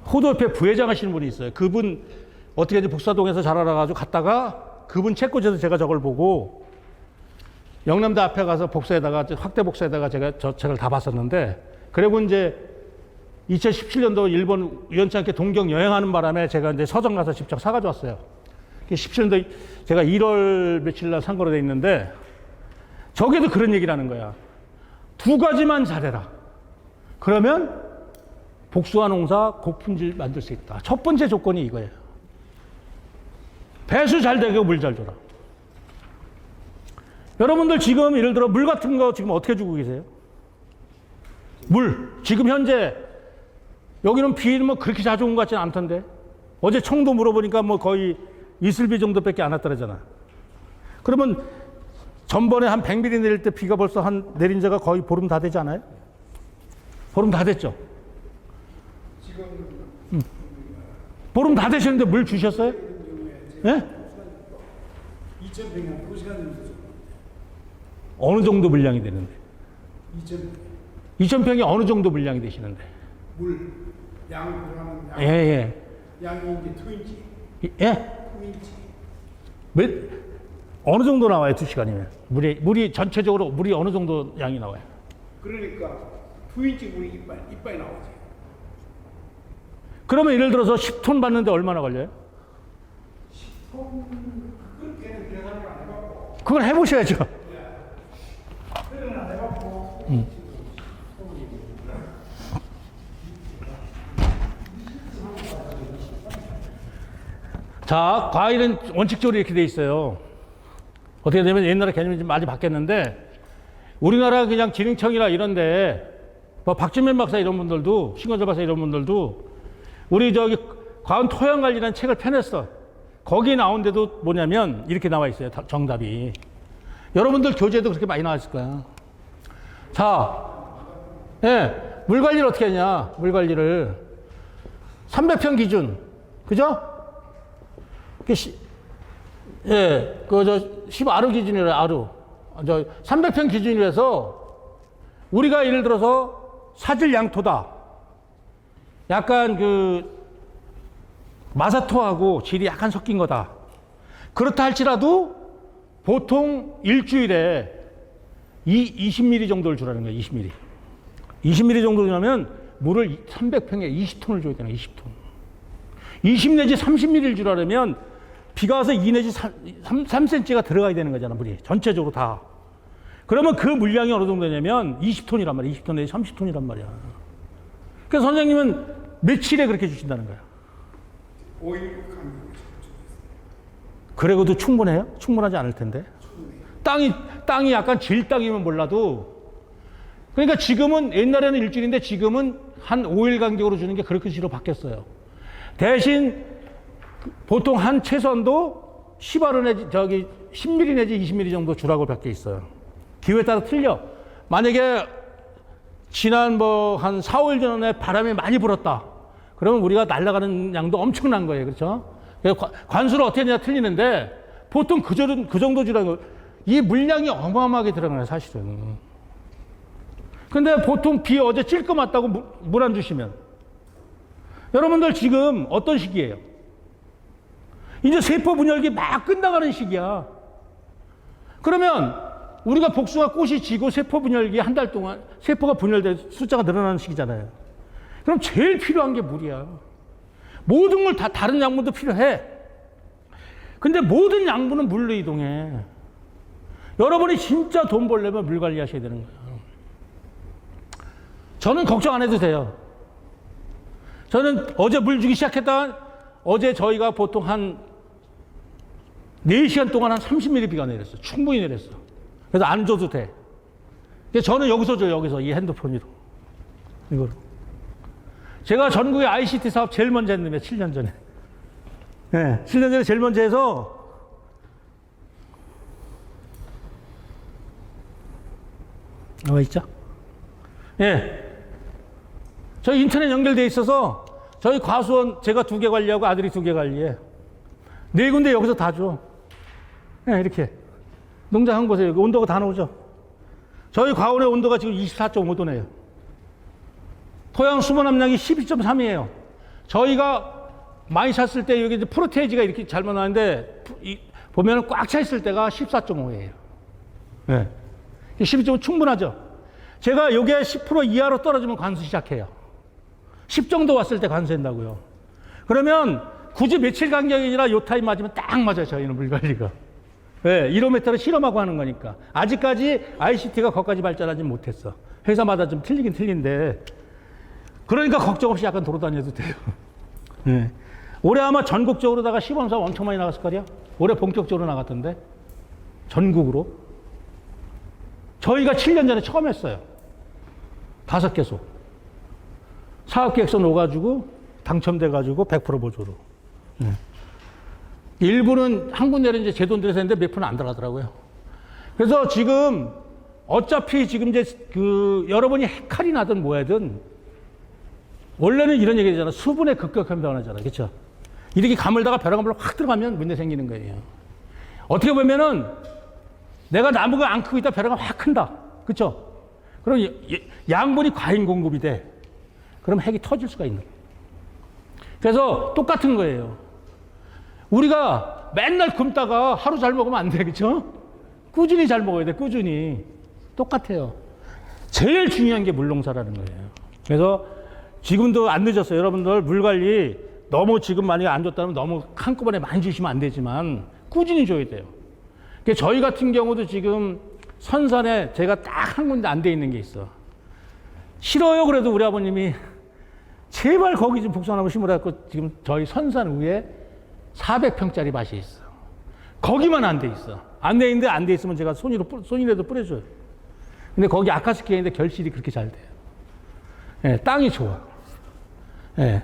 호도 옆에 부회장 하시는 분이 있어요. 그분 어떻게 이제 복사동에서 잘 알아가지고 갔다가 그분 책꽂이에서 제가 저걸 보고 영남대 앞에 가서 복사에다가 확대 복사에다가 제가 저 책을 다 봤었는데 그리고 이제 2017년도 일본 우연찮게 동경 여행하는 바람에 제가 이제 서점 가서 직접 사가지고 왔어요. 17년도 제가 1월 며칠 날 산 거로 돼 있는데 저게도 그런 얘기를 하는 거야. 두 가지만 잘해라. 그러면 복숭아 농사 고품질 만들 수 있다. 첫 번째 조건이 이거예요. 배수 잘 되고 물 잘 줘라. 여러분들 지금 예를 들어 물 같은 거 지금 어떻게 주고 계세요? 물. 지금 현재 여기는 비는 뭐 그렇게 자주 온 것 같지는 않던데. 어제 청도 물어보니까 뭐 거의 이슬비 정도밖에 안 왔더라잖아. 그러면 전번에 한 100mm 내릴 때 비가 벌써 내린 지가 거의 보름 다 되지 않아요? 보름 다 됐죠? 지금 보름 다 되셨는데 물 주셨어요? 예? 2,100명 2시간 정도 어느 정도 물량이 되는데? 2,000 2,000평이 어느 정도 물량이 되시는데? 물 양분하는 양. 예. 양이 이제 2인치. 예? 2인치. 어느 정도 나와요, 2시간이면? 물이 전체적으로 물이 어느 정도 양이 나와요? 그러니까 2인치 물이 이빨이 나오지. 그러면 예를 들어서 10톤 받는데 얼마나 걸려요? 10톤 그렇게는 계산을 안 해봤고. 그걸 해보셔야죠. 그건 안 해봤고. 자, 과일은 원칙적으로 이렇게 돼 있어요. 어떻게 되면 옛날에 개념이 좀 많이 바뀌었는데 우리나라 그냥 진흥청이나 이런데 뭐 박진면 박사 이런 분들도 신건철 박사 이런 분들도 우리 저기 과원 토양 관리라는 책을 펴냈어. 거기 나온 데도 뭐냐면 이렇게 나와 있어요. 정답이. 여러분들 교재도 그렇게 많이 나왔을 거야. 자, 예, 물 관리를 어떻게 하냐? 물 관리를 300평 기준, 그죠? 예, 저 10아루 기준이래, 아루. 300평 기준이라서 우리가 예를 들어서 사질 양토다. 약간 그 마사토하고 질이 약간 섞인 거다. 그렇다 할지라도 보통 일주일에 20ml 정도를 주라는 거예요, 20ml. 20ml 정도 주려면 물을 300평에 20톤을 줘야 되나, 20톤. 20 내지 30ml를 주라면 비가 와서 2 내지 3cm가 들어가야 되는 거잖아, 물이. 전체적으로 다. 그러면 그 물량이 어느 정도 되냐면 20톤이란 말이야. 20톤 내지 30톤이란 말이야. 그래서 선생님은 며칠에 그렇게 주신다는 거야. 5일 간격으로. 그래도 충분해요? 충분하지 않을 텐데. 땅이 약간 질 땅이면 몰라도. 그러니까 지금은 옛날에는 일주일인데 지금은 한 5일 간격으로 주는 게 그렇게 시로 바뀌었어요. 대신 보통 한 최소한도 10아루 내지 10mm 내지 20mm 정도 주라고 밖에 있어요. 기후에 따라 틀려. 만약에 지난 뭐 한 4, 5일 전에 바람이 많이 불었다. 그러면 우리가 날아가는 양도 엄청난 거예요. 그렇죠? 관수를 어떻게 하냐 틀리는데 보통 그 정도 주라는 거. 이 물량이 어마어마하게 들어가요, 사실은. 근데 보통 비 어제 찔끔 왔다고 물 안 주시면. 여러분들 지금 어떤 시기예요? 이제 세포 분열기 막 끝나가는 시기야. 그러면 우리가 복숭아 꽃이 지고 세포 분열기 한 달 동안 세포가 분열돼 숫자가 늘어나는 시기잖아요. 그럼 제일 필요한 게 물이야. 모든 걸 다 다른 양분도 필요해. 근데 모든 양분은 물로 이동해. 여러분이 진짜 돈 벌려면 물 관리하셔야 되는 거예요. 저는 걱정 안 해도 돼요. 저는 어제 물 주기 시작했다. 어제 저희가 보통 한 4시간 동안 한 30mm 비가 내렸어. 충분히 내렸어. 그래서 안 줘도 돼. 저는 여기서 줘요. 여기서 이 핸드폰으로. 이거로. 제가 전국의 ICT 사업 제일 먼저 했는데 7년 전에. 네, 7년 전에 제일 먼저 해서 나와 있죠? 예. 저희 인터넷 연결돼 있어서 저희 과수원 제가 2개 관리하고 아들이 2개 관리해. 4군데 여기서 다 줘. 예, 이렇게. 농장한 곳에 여기 온도가 다 나오죠. 저희 과원의 온도가 지금 24.5도네요. 토양 수분 함량이 12.3이에요. 저희가 많이 찼을 때 여기 이제 프로테이지가 이렇게 잘못 나왔는데 보면 꽉 차 있을 때가 14.5예요. 네. 12.5 충분하죠. 제가 요게 10% 이하로 떨어지면 관수 시작해요. 10 정도 왔을 때 관수한다고요. 그러면 굳이 며칠 간격이 아니라 요 타임 맞으면 딱 맞아요. 저희는 물 관리가. 네, 1호메타를 실험하고 하는 거니까. 아직까지 ICT가 거기까지 발전하지 못했어. 회사마다 좀 틀리긴 틀린데. 그러니까 걱정 없이 약간 돌아다녀도 돼요. 네. 올해 아마 전국적으로다가 시범사업 엄청 많이 나갔을 거요. 올해 본격적으로 나갔던데. 전국으로. 저희가 7년 전에 처음 했어요. 5개소. 사업계획서 넣어가지고 당첨돼가지고 100% 보조로. 네. 일부는 한 군데는 이제 제 돈 들여서 했는데 몇 프로는 안 들어가더라고요. 그래서 지금 어차피 지금 이제 여러분이 해칼이 나든 뭐하든 원래는 이런 얘기 되잖아. 수분의 급격한 변화잖아. 그렇죠? 이렇게 가물다가 벼랑가물로 확 들어가면 문제 생기는 거예요. 어떻게 보면은 내가 나무가 안 크고 있다 벼랑가 확 큰다. 그렇죠? 그럼 양분이 과잉 공급이 돼. 그럼 핵이 터질 수가 있는 거예요. 그래서 똑같은 거예요. 우리가 맨날 굶다가 하루 잘 먹으면 안 돼. 그렇죠? 꾸준히 잘 먹어야 돼. 꾸준히. 똑같아요. 제일 중요한 게 물농사라는 거예요. 그래서 지금도 안 늦었어요. 여러분들 물 관리 너무 지금 만약에 안 줬다면 너무 한꺼번에 많이 주시면 안 되지만 꾸준히 줘야 돼요. 저희 같은 경우도 지금 선산에 제가 딱 한 군데 안 돼 있는 게 있어. 싫어요. 그래도 우리 아버님이 제발 거기 좀 복숭아나무 심으라고 지금 저희 선산 위에 400평짜리 밭이 있어. 거기만 안 돼 있어. 안 돼 있는데 안 돼 있으면 제가 손이라도 뿌려줘요. 근데 거기 아카스키아인데 결실이 그렇게 잘 돼요. 예, 땅이 좋아. 예.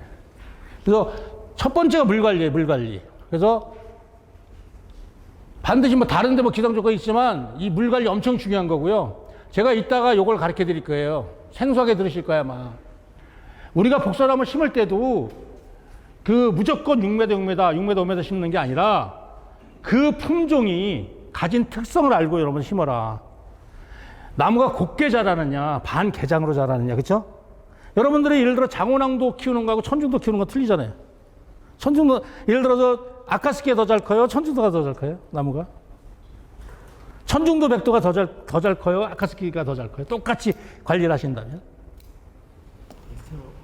그래서 첫 번째가 물 관리예요, 물 관리. 그래서 반드시 뭐 다른 데 뭐 기상 조건이 있지만 이 물 관리 엄청 중요한 거고요. 제가 이따가 요걸 가르쳐 드릴 거예요. 생소하게 들으실 거야, 아마. 우리가 복숭아나무 심을 때도 무조건 6m, 6m, 6m, 5m 심는 게 아니라 그 품종이 가진 특성을 알고 여러분 심어라. 나무가 곱게 자라느냐, 반개장으로 자라느냐, 그렇죠? 여러분들이 예를 들어 장원항도 키우는 거하고 천중도 키우는 거 틀리잖아요. 천중도 예를 들어서 아카스키가 더 잘 커요? 천중도가 더 잘 커요? 나무가? 천중도 백도가 더 잘 커요? 아카스키가 더 잘 커요? 똑같이 관리를 하신다면?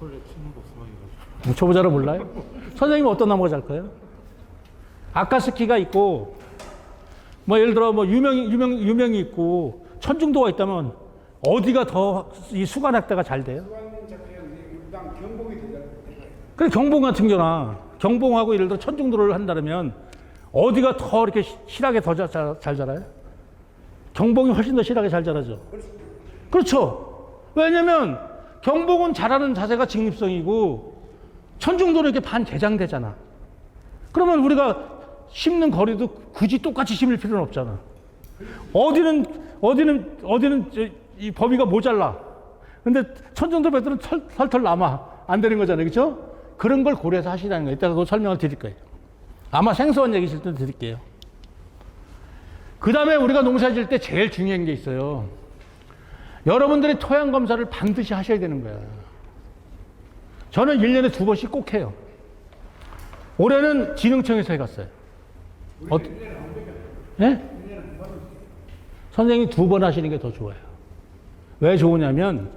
원래 키는 복숭아이가지고. 초보자로 몰라요? 선생님은 어떤 나무가 잘 커요? 아카스키가 있고 뭐 예를 들어 뭐 유명이 있고 천중도가 있다면 어디가 더 이 수관학대가 잘 돼요? 난 경복이 되잖아요. 그래 경봉 같은 경우나 경봉하고 예를 들어 천중도를 한다면 어디가 더 이렇게 실하게 더 잘 자라요? 경봉이 훨씬 더 실하게 잘 자라죠. 그렇죠. 왜냐면 경봉은 자라는 자세가 직립성이고 천중도는 이렇게 반개장되잖아. 그러면 우리가 심는 거리도 굳이 똑같이 심을 필요는 없잖아. 어디는 이 범위가 모자라. 근데 천정도 배들은 털털 남아. 안 되는 거잖아요. 그렇죠? 그런 걸 고려해서 하시라는 거예요. 이따가 그 설명을 드릴 거예요. 아마 생소한 얘기실 때 드릴게요. 그 다음에 우리가 농사 지을 때 제일 중요한 게 있어요. 여러분들이 토양 검사를 반드시 하셔야 되는 거야. 저는 1년에 2번씩 꼭 해요. 올해는 진흥청에서 해갔어요. 네? 선생님이 2번 하시는 게 더 좋아요. 왜 좋으냐면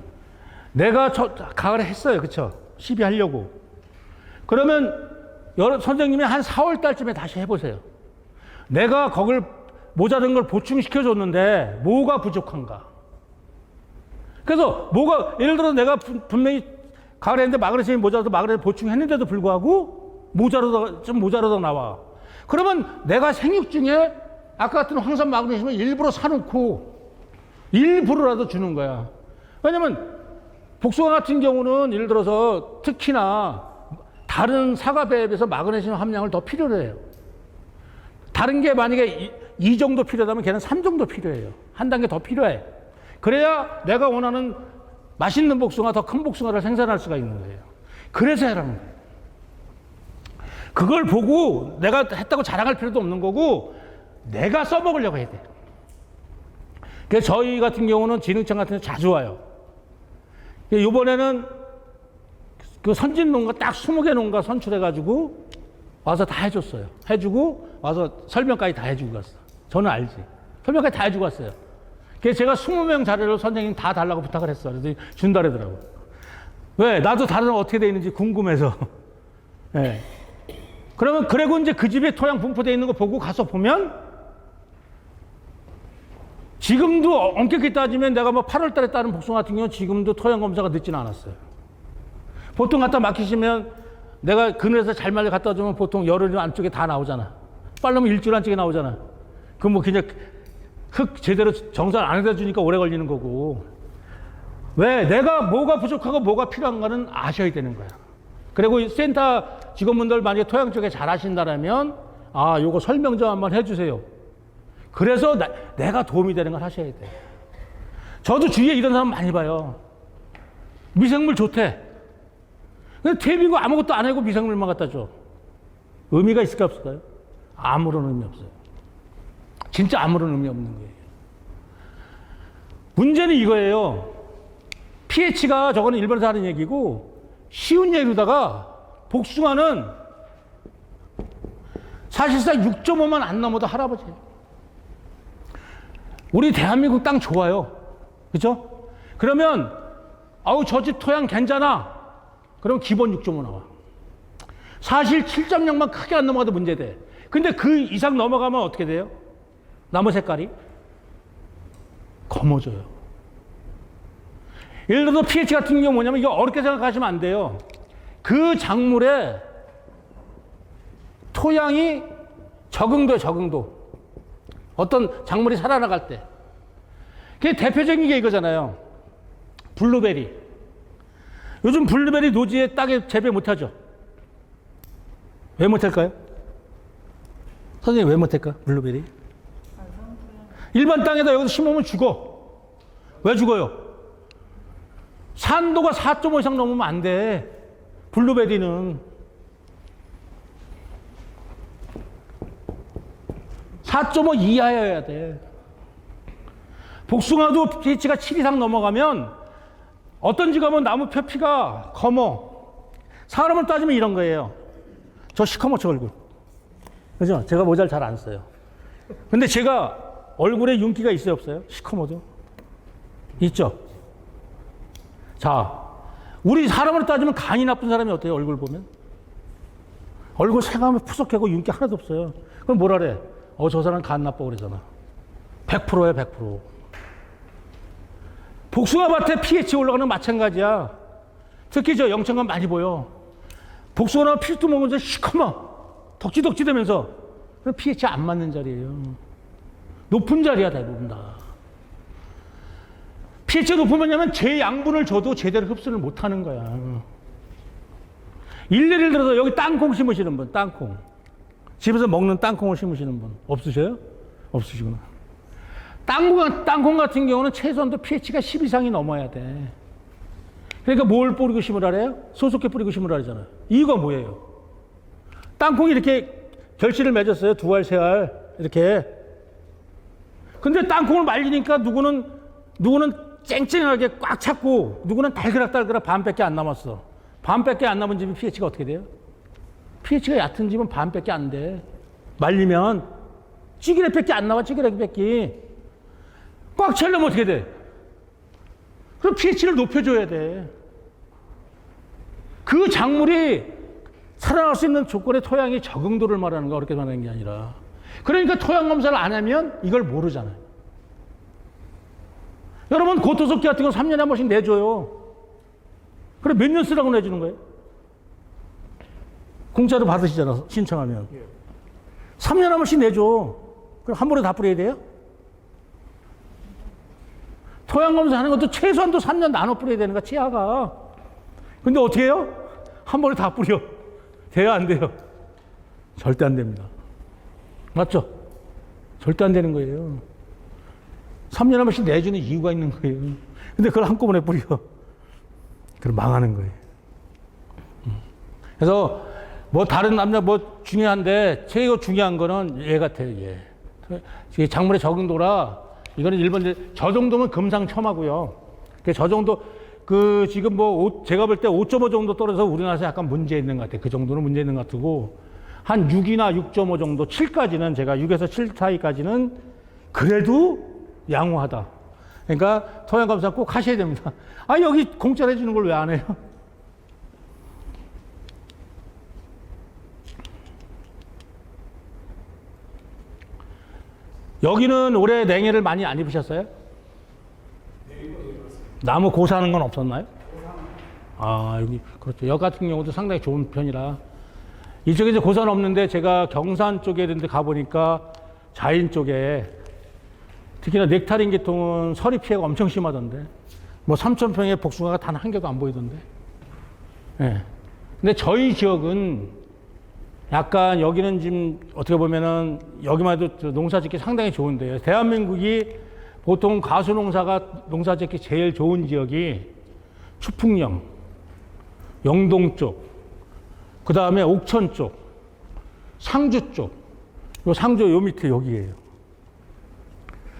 내가 가을에 했어요. 그쵸? 시비하려고. 그러면 선생님이 한 4월 달쯤에 다시 해보세요. 내가 거길 모자른 걸 보충시켜줬는데 뭐가 부족한가? 그래서 예를 들어 내가 분명히 가을에 했는데 마그네슘이 모자라도 마그네슘 보충했는데도 불구하고 모자라도 나와. 그러면 내가 생육 중에 아까 같은 황산 마그네슘을 일부러 사놓고 일부러라도 주는 거야. 왜냐면 복숭아 같은 경우는 예를 들어서 특히나 다른 사과배에 비해서 마그네슘 함량을 더 필요로 해요. 다른 게 만약에 2 정도 필요하다면 걔는 3 정도 필요해요. 한 단계 더 필요해. 그래야 내가 원하는 맛있는 복숭아, 더 큰 복숭아를 생산할 수가 있는 거예요. 그래서 해라는 거예요. 그걸 보고 내가 했다고 자랑할 필요도 없는 거고 내가 써먹으려고 해야 돼. 그래서 저희 같은 경우는 진흥청 같은 데 자주 와요. 이번에는 그 선진 농가 딱 20개 농가 선출해가지고 와서 다 해줬어요. 해주고 와서 설명까지 다 해주고 갔어. 저는 알지. 설명까지 다 해주고 왔어요. 그래서 제가 20명 자료를 선생님 다 달라고 부탁을 했어. 그래서 준다 그러더라고. 왜? 나도 다른 어떻게 돼 있는지 궁금해서. 네. 그러면 그리고 이제 그 집에 토양 분포되어 있는 거 보고 가서 보면 지금도 엄격히 따지면 내가 뭐 8월 달에 따른 복숭아 같은 경우는 지금도 토양 검사가 늦지는 않았어요. 보통 갖다 맡기시면 내가 그늘에서 잘 말려 갖다 주면 보통 열흘 안쪽에 다 나오잖아. 빨라면 일주일 안쪽에 나오잖아. 그럼 뭐 그냥 흙 제대로 정산 안 해다 주니까 오래 걸리는 거고. 왜? 내가 뭐가 부족하고 뭐가 필요한가는 아셔야 되는 거야. 그리고 센터 직원분들 만약에 토양 쪽에 잘 하신다면 요거 설명 좀 한번 해주세요. 그래서 내가 도움이 되는 걸 하셔야 돼. 저도 주위에 이런 사람 많이 봐요. 미생물 좋대. 근데 퇴비고 아무것도 안 하고 미생물만 갖다 줘. 의미가 있을까 없을까요? 아무런 의미 없어요. 진짜 아무런 의미 없는 거예요. 문제는 이거예요. pH가 저거는 일본에서 하는 얘기고 쉬운 얘기로다가 복숭아는 사실상 6.5만 안 넘어도 할아버지예요. 우리 대한민국 땅 좋아요. 그죠? 그러면 저 집 토양 괜찮아. 그럼 기본 6.5 나와. 사실 7.0만 크게 안 넘어가도 문제돼. 근데 그 이상 넘어가면 어떻게 돼요? 나무 색깔이 검어져요. 예를 들어서 pH 같은 경우 뭐냐면 이거 어렵게 생각하시면 안 돼요. 그 작물에 토양이 적응도에 적응도. 어떤 작물이 살아나갈 때. 그게 대표적인 게 이거잖아요. 블루베리. 요즘 블루베리 노지에 땅에 재배 못하죠? 왜 못할까요? 선생님 왜 못할까? 블루베리? 일반 땅에다 여기서 심으면 죽어. 왜 죽어요? 산도가 4.5 이상 넘으면 안 돼. 블루베리는 4.5 이하여야 돼. 복숭아도 pH가 7 이상 넘어가면 어떤지 가면 나무 표피가 검어. 사람을 따지면 이런 거예요. 저 시커멓죠, 얼굴. 그죠? 제가 모자를 잘 안 써요. 근데 제가 얼굴에 윤기가 있어요, 없어요? 시커멓죠? 있죠? 자, 우리 사람으로 따지면 간이 나쁜 사람이 어때요, 얼굴 보면? 얼굴 새가면 푸석하고 윤기 하나도 없어요. 그럼 뭐라 그래? 저 사람 간 나빠 그러잖아. 100%예요, 100%. 복숭아 밭에 pH 올라가는 건 마찬가지야. 특히 저 영천간 많이 보여. 복숭아나 필수 먹으면서 시커먼 덕지덕지 되면서 pH 안 맞는 자리예요. 높은 자리야 대부분 다. pH가 높으면 제 양분을 줘도 제대로 흡수를 못하는 거야. 예를 들어서 여기 땅콩 심으시는 분, 땅콩. 집에서 먹는 땅콩을 심으시는 분 없으셔요? 없으시구나. 땅콩 같은 경우는 최소한도 pH가 10 이상이 넘어야 돼. 그러니까 뭘 뿌리고 심으라래요? 소속게 뿌리고 심으라잖아요. 이유가 뭐예요? 땅콩이 이렇게 결실을 맺었어요. 2알, 3알 이렇게. 근데 땅콩을 말리니까 누구는 쨍쨍하게 꽉 찼고 누구는 달그락달그락 반밖에 안 남았어. 반밖에 안 남은 집이 pH가 어떻게 돼요? pH가 얕은 집은 반밖에 안 돼. 말리면 찌그레밖에 안 나와. 찌그레밖에. 꽉 차려면 어떻게 돼? 그럼 pH를 높여줘야 돼. 그 작물이 살아날 수 있는 조건의 토양의 적응도를 말하는 거, 어렵게 말하는 게 아니라. 그러니까 토양 검사를 안 하면 이걸 모르잖아요. 여러분, 고토속기 같은 건 3년에 한 번씩 내줘요. 그럼 몇 년 쓰라고 내주는 거예요? 공짜로 받으시잖아, 신청하면. 3년에 한 번씩 내줘. 그럼 한 번에 다 뿌려야 돼요? 토양 검사하는 것도 최소한도 3년 나눠 뿌려야 되는 거야, 치아가. 근데 어떻게 해요? 한 번에 다 뿌려. 돼요, 안 돼요? 절대 안 됩니다. 맞죠? 절대 안 되는 거예요. 3년에 한 번씩 내주는 이유가 있는 거예요. 근데 그걸 한꺼번에 뿌려. 그럼 망하는 거예요. 그래서 뭐 다른 남자 뭐 중요한데 제일 중요한 거는 얘 같아요, 얘. 이게 작물의 적응도라 이거는 일본 저 정도면 금상첨화고요. 저 정도 그 지금 뭐 제가 볼 때 5.5 정도 떨어져서 우리나라에서 약간 문제 있는 것 같아요. 그 정도는 문제 있는 것 같고 한 6이나 6.5 정도 7까지는 제가 6에서 7 사이까지는 그래도 양호하다. 그러니까 토양 검사 꼭 하셔야 됩니다. 아 여기 공짜로 해주는 걸 왜 안 해요? 여기는 올해 냉해를 많이 안 입으셨어요? 나무 고사하는 건 없었나요? 아, 여기, 그렇죠. 여기 같은 경우도 상당히 좋은 편이라. 이쪽에 이제 고사는 없는데 제가 경산 쪽에 이런 데 가보니까 자인 쪽에 특히나 넥타린 계통은 서리 피해가 엄청 심하던데. 뭐 3,000평의 복숭아가 단 한 개도 안 보이던데. 예. 네. 근데 저희 지역은 약간 여기는 지금 어떻게 보면은 여기만 해도 농사 짓기 상당히 좋은데요. 대한민국이 보통 가수 농사 짓기 제일 좋은 지역이 추풍령, 영동 쪽, 그 다음에 옥천 쪽, 상주 쪽, 요 상주 요 밑에 여기예요.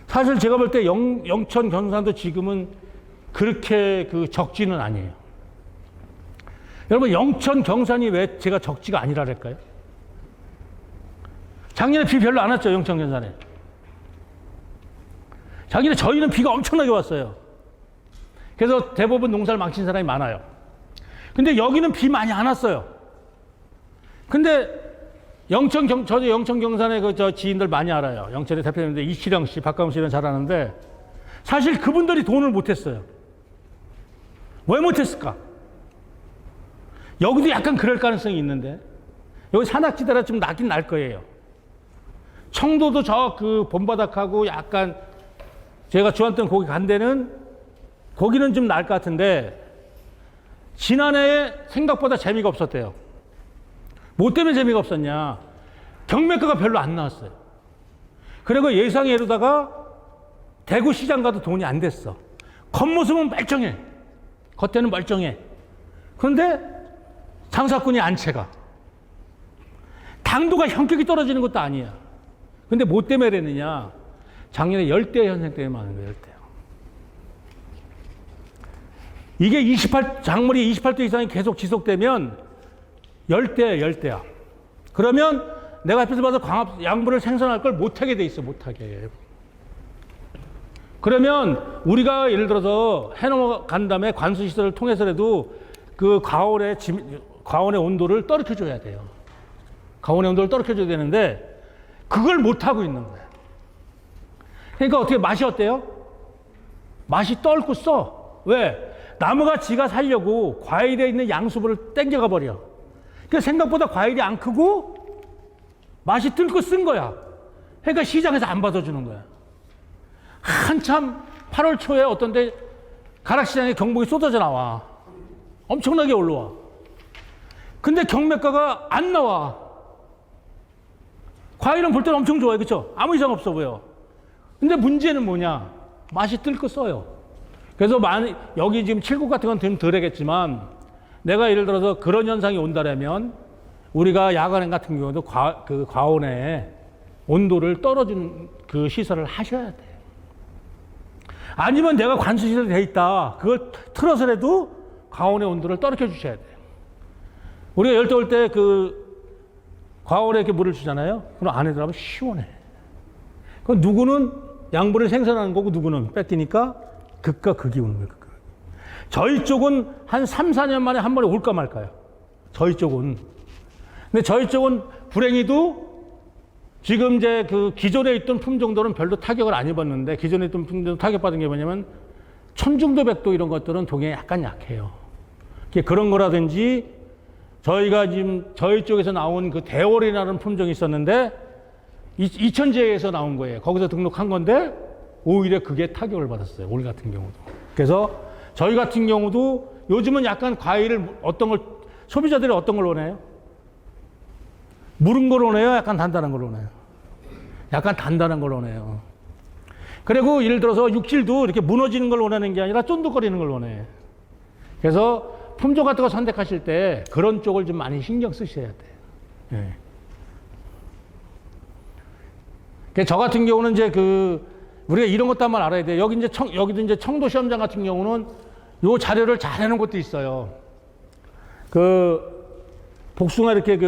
사실 제가 볼 때 영천 경산도 지금은 그렇게 그 적지는 아니에요. 여러분 영천 경산이 왜 제가 적지가 아니라랄까요? 작년에 비 별로 안 왔죠, 영천 경산에. 작년에 저희는 비가 엄청나게 왔어요. 그래서 대부분 농사를 망친 사람이 많아요. 근데 여기는 비 많이 안 왔어요. 근데 저도 영천 경산에 저 지인들 많이 알아요. 영천의 대표님들 이시령 씨, 박가훈 씨는 잘 아는데 사실 그분들이 돈을 못했어요. 왜 못했을까? 여기도 약간 그럴 가능성이 있는데 여기 산악지대라 좀 나긴 날 거예요. 청도도 저 그 본바닥하고 약간 제가 좋아했던 거기 간 데는 거기는 좀 날 것 같은데 지난해에 생각보다 재미가 없었대요. 뭐 때문에 재미가 없었냐? 경매가가 별로 안 나왔어요. 그리고 예상외로다가 대구 시장 가도 돈이 안 됐어. 겉모습은 멀쩡해. 겉에는 멀쩡해. 그런데 장사꾼이 안 채가. 당도가 형격이 떨어지는 것도 아니야. 근데 뭐 때문에 그랬느냐? 작년에 열대 현상 때문에 많은 거예요, 열대요. 이게 작물이 28도 이상이 계속 지속되면 열대야. 그러면 내가 앞에서 봐서 양분을 생산할 걸 못하게 돼 있어, 못하게. 그러면 우리가 예를 들어서 해넘어간 다음에 관수시설을 통해서라도 그 과원의 온도를 떨어뜨려줘야 돼요. 과원의 온도를 떨어뜨려줘야 되는데 그걸 못하고 있는 거예요. 그러니까 어떻게 맛이 어때요? 맛이 떫고 써. 왜? 나무가 지가 살려고 과일에 있는 양수분을 땡겨가 버려. 그러니까 생각보다 과일이 안 크고 맛이 뜰고 쓴 거야. 그러니까 시장에서 안 받아주는 거야. 한참 8월 초에 어떤 데 가락시장에 경복이 쏟아져 나와. 엄청나게 올라와. 근데 경매가가 안 나와. 과일은 볼 때는 엄청 좋아요. 그렇죠? 아무 이상 없어 보여. 근데 문제는 뭐냐? 맛이 뜰거 써요. 그래서 여기 지금 칠곡 같은 건 좀 덜하겠지만 내가 예를 들어서 그런 현상이 온다면 우리가 야간행 같은 경우도 과온에 온도를 떨어주는 그 시설을 하셔야 돼요. 아니면 내가 관수시설이 돼 있다. 그걸 틀어서라도 과온의 온도를 떨어져 주셔야 돼요. 우리가 열 더울 때 과온에 이렇게 물을 주잖아요. 그럼 안에 들어가면 시원해. 그럼 누구는 양분을 생산하는 거고 누구는 뺏기니까 극과 극이 오는 거예요. 극과 극이. 저희 쪽은 한 3, 4년 만에 한 번에 올까 말까요? 저희 쪽은. 근데 저희 쪽은 불행히도 지금 이제 기존에 있던 품종들은 별로 타격을 안 입었는데 기존에 있던 품종 타격받은 게 뭐냐면 천중도 백도 이런 것들은 동해에 약간 약해요. 그런 거라든지 저희가 지금 저희 쪽에서 나온 대월이라는 품종이 있었는데 이천지에서 나온 거예요. 거기서 등록한 건데 오히려 그게 타격을 받았어요. 올 같은 경우도. 그래서 저희 같은 경우도 요즘은 약간 과일을 소비자들이 어떤 걸 원해요? 무른 걸 원해요? 약간 단단한 걸 원해요? 약간 단단한 걸 원해요. 그리고 예를 들어서 육질도 이렇게 무너지는 걸 원하는 게 아니라 쫀득거리는 걸 원해. 그래서 품종 같은 거 선택하실 때 그런 쪽을 좀 많이 신경 쓰셔야 돼요. 예. 저 같은 경우는 이제 우리가 이런 것도 한번 알아야 돼요. 여기도 이제 청도 시험장 같은 경우는 요 자료를 잘 해놓은 것도 있어요. 복숭아 이렇게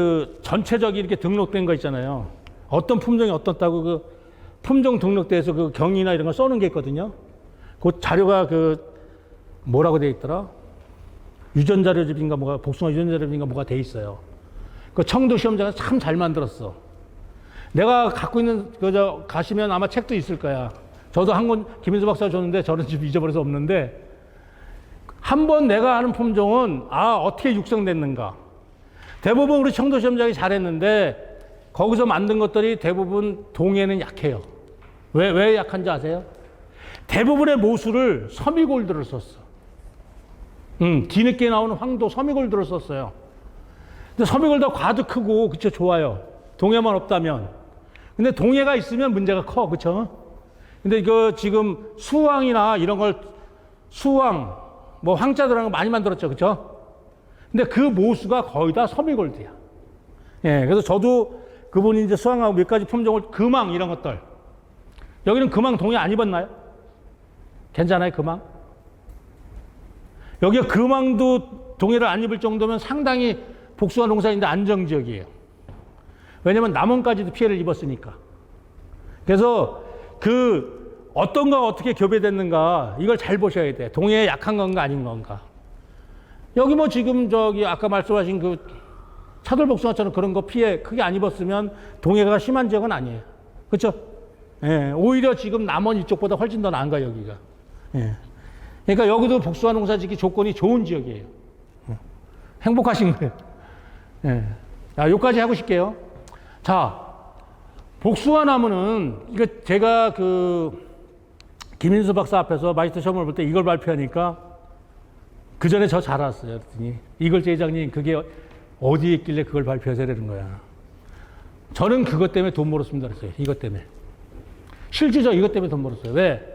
전체적이 이렇게 등록된 거 있잖아요. 어떤 품종이 어떻다고 품종 등록대에서 경위나 이런 거 써놓은 게 있거든요. 그 자료가 뭐라고 되어 있더라? 유전자료집인가 복숭아 유전자료집인가 뭐가 돼 있어요. 청도 시험장은 참 잘 만들었어. 내가 갖고 있는 가시면 아마 책도 있을 거야. 저도 한 권 김인수 박사가 줬는데 저는 지금 잊어버려서 없는데 한 번 내가 아는 품종은 어떻게 육성됐는가. 대부분 우리 청도 시험장이 잘했는데 거기서 만든 것들이 대부분 동해는 약해요. 왜 약한지 아세요? 대부분의 모수를 서미골드를 썼어. 뒤늦게 나오는 황도 서미골드를 썼어요. 근데 서미골드가 과도 크고 그쵸 좋아요. 동해만 없다면. 근데 동해가 있으면 문제가 커. 그쵸? 근데 지금 수황이나 이런 걸 수황 황자 들어간 거 많이 만들었죠. 그쵸? 근데 그 모수가 거의 다 서미골드야. 예, 그래서 저도 그분이 이제 수황하고 몇 가지 품종을 금황 이런 것들. 여기는 금황 동해 안 입었나요? 괜찮아요, 금황? 여기가 금황도 동해를 안 입을 정도면 상당히 복숭아 농사인데 안정지역이에요. 왜냐면 남원까지도 피해를 입었으니까. 그래서 어떤 거 어떻게 교배됐는가 이걸 잘 보셔야 돼. 동해에 약한 건가 아닌 건가. 여기 지금 아까 말씀하신 차돌복숭아처럼 그런 거 피해 크게 안 입었으면 동해가 심한 지역은 아니에요. 그렇죠? 예, 오히려 지금 남원 이쪽보다 훨씬 더 나은 거야 여기가. 예. 그러니까 여기도 복숭아 농사 짓기 조건이 좋은 지역이에요. 행복하신 거예요. 예. 자, 여기까지 하고 싶게요. 자, 복숭아 나무는 이거 제가 김인수 박사 앞에서 마이스터 시험을 볼 때 이걸 발표하니까 그 전에 저 잘 알았어요. 그랬더니 이글재 회장님 그게 어디에 있길래 그걸 발표해서 되는 거야. 저는 그것 때문에 돈 벌었습니다. 그랬어요. 이것 때문에. 실주죠. 이것 때문에 돈 벌었어요. 왜?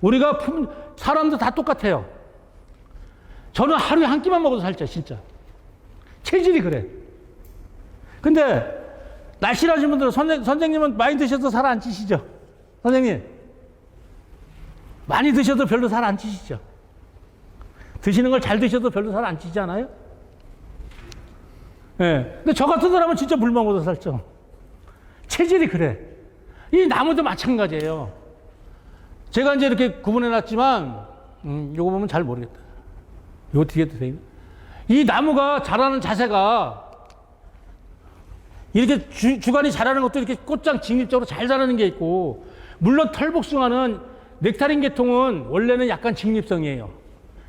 우리가 사람도 다 똑같아요. 저는 하루에 한 끼만 먹어도 살쪄, 진짜. 체질이 그래. 근데 날씬하신 분들은 선생님은 많이 드셔도 살 안 찌시죠? 선생님. 많이 드셔도 별로 살 안 찌시죠? 드시는 걸 잘 드셔도 별로 살 안 찌지 않아요? 예. 네. 근데 저 같은 사람은 진짜 물만 먹어도 살쪄. 체질이 그래. 이 나무도 마찬가지예요. 제가 이제 이렇게 구분해 놨지만, 요거 보면 잘 모르겠다. 요 뒤에도 돼 있네. 이 나무가 자라는 자세가 이렇게 주간이 자라는 것도 이렇게 꽃장 직립적으로 잘 자라는 게 있고, 물론 털복숭아는 넥타린 계통은 원래는 약간 직립성이에요.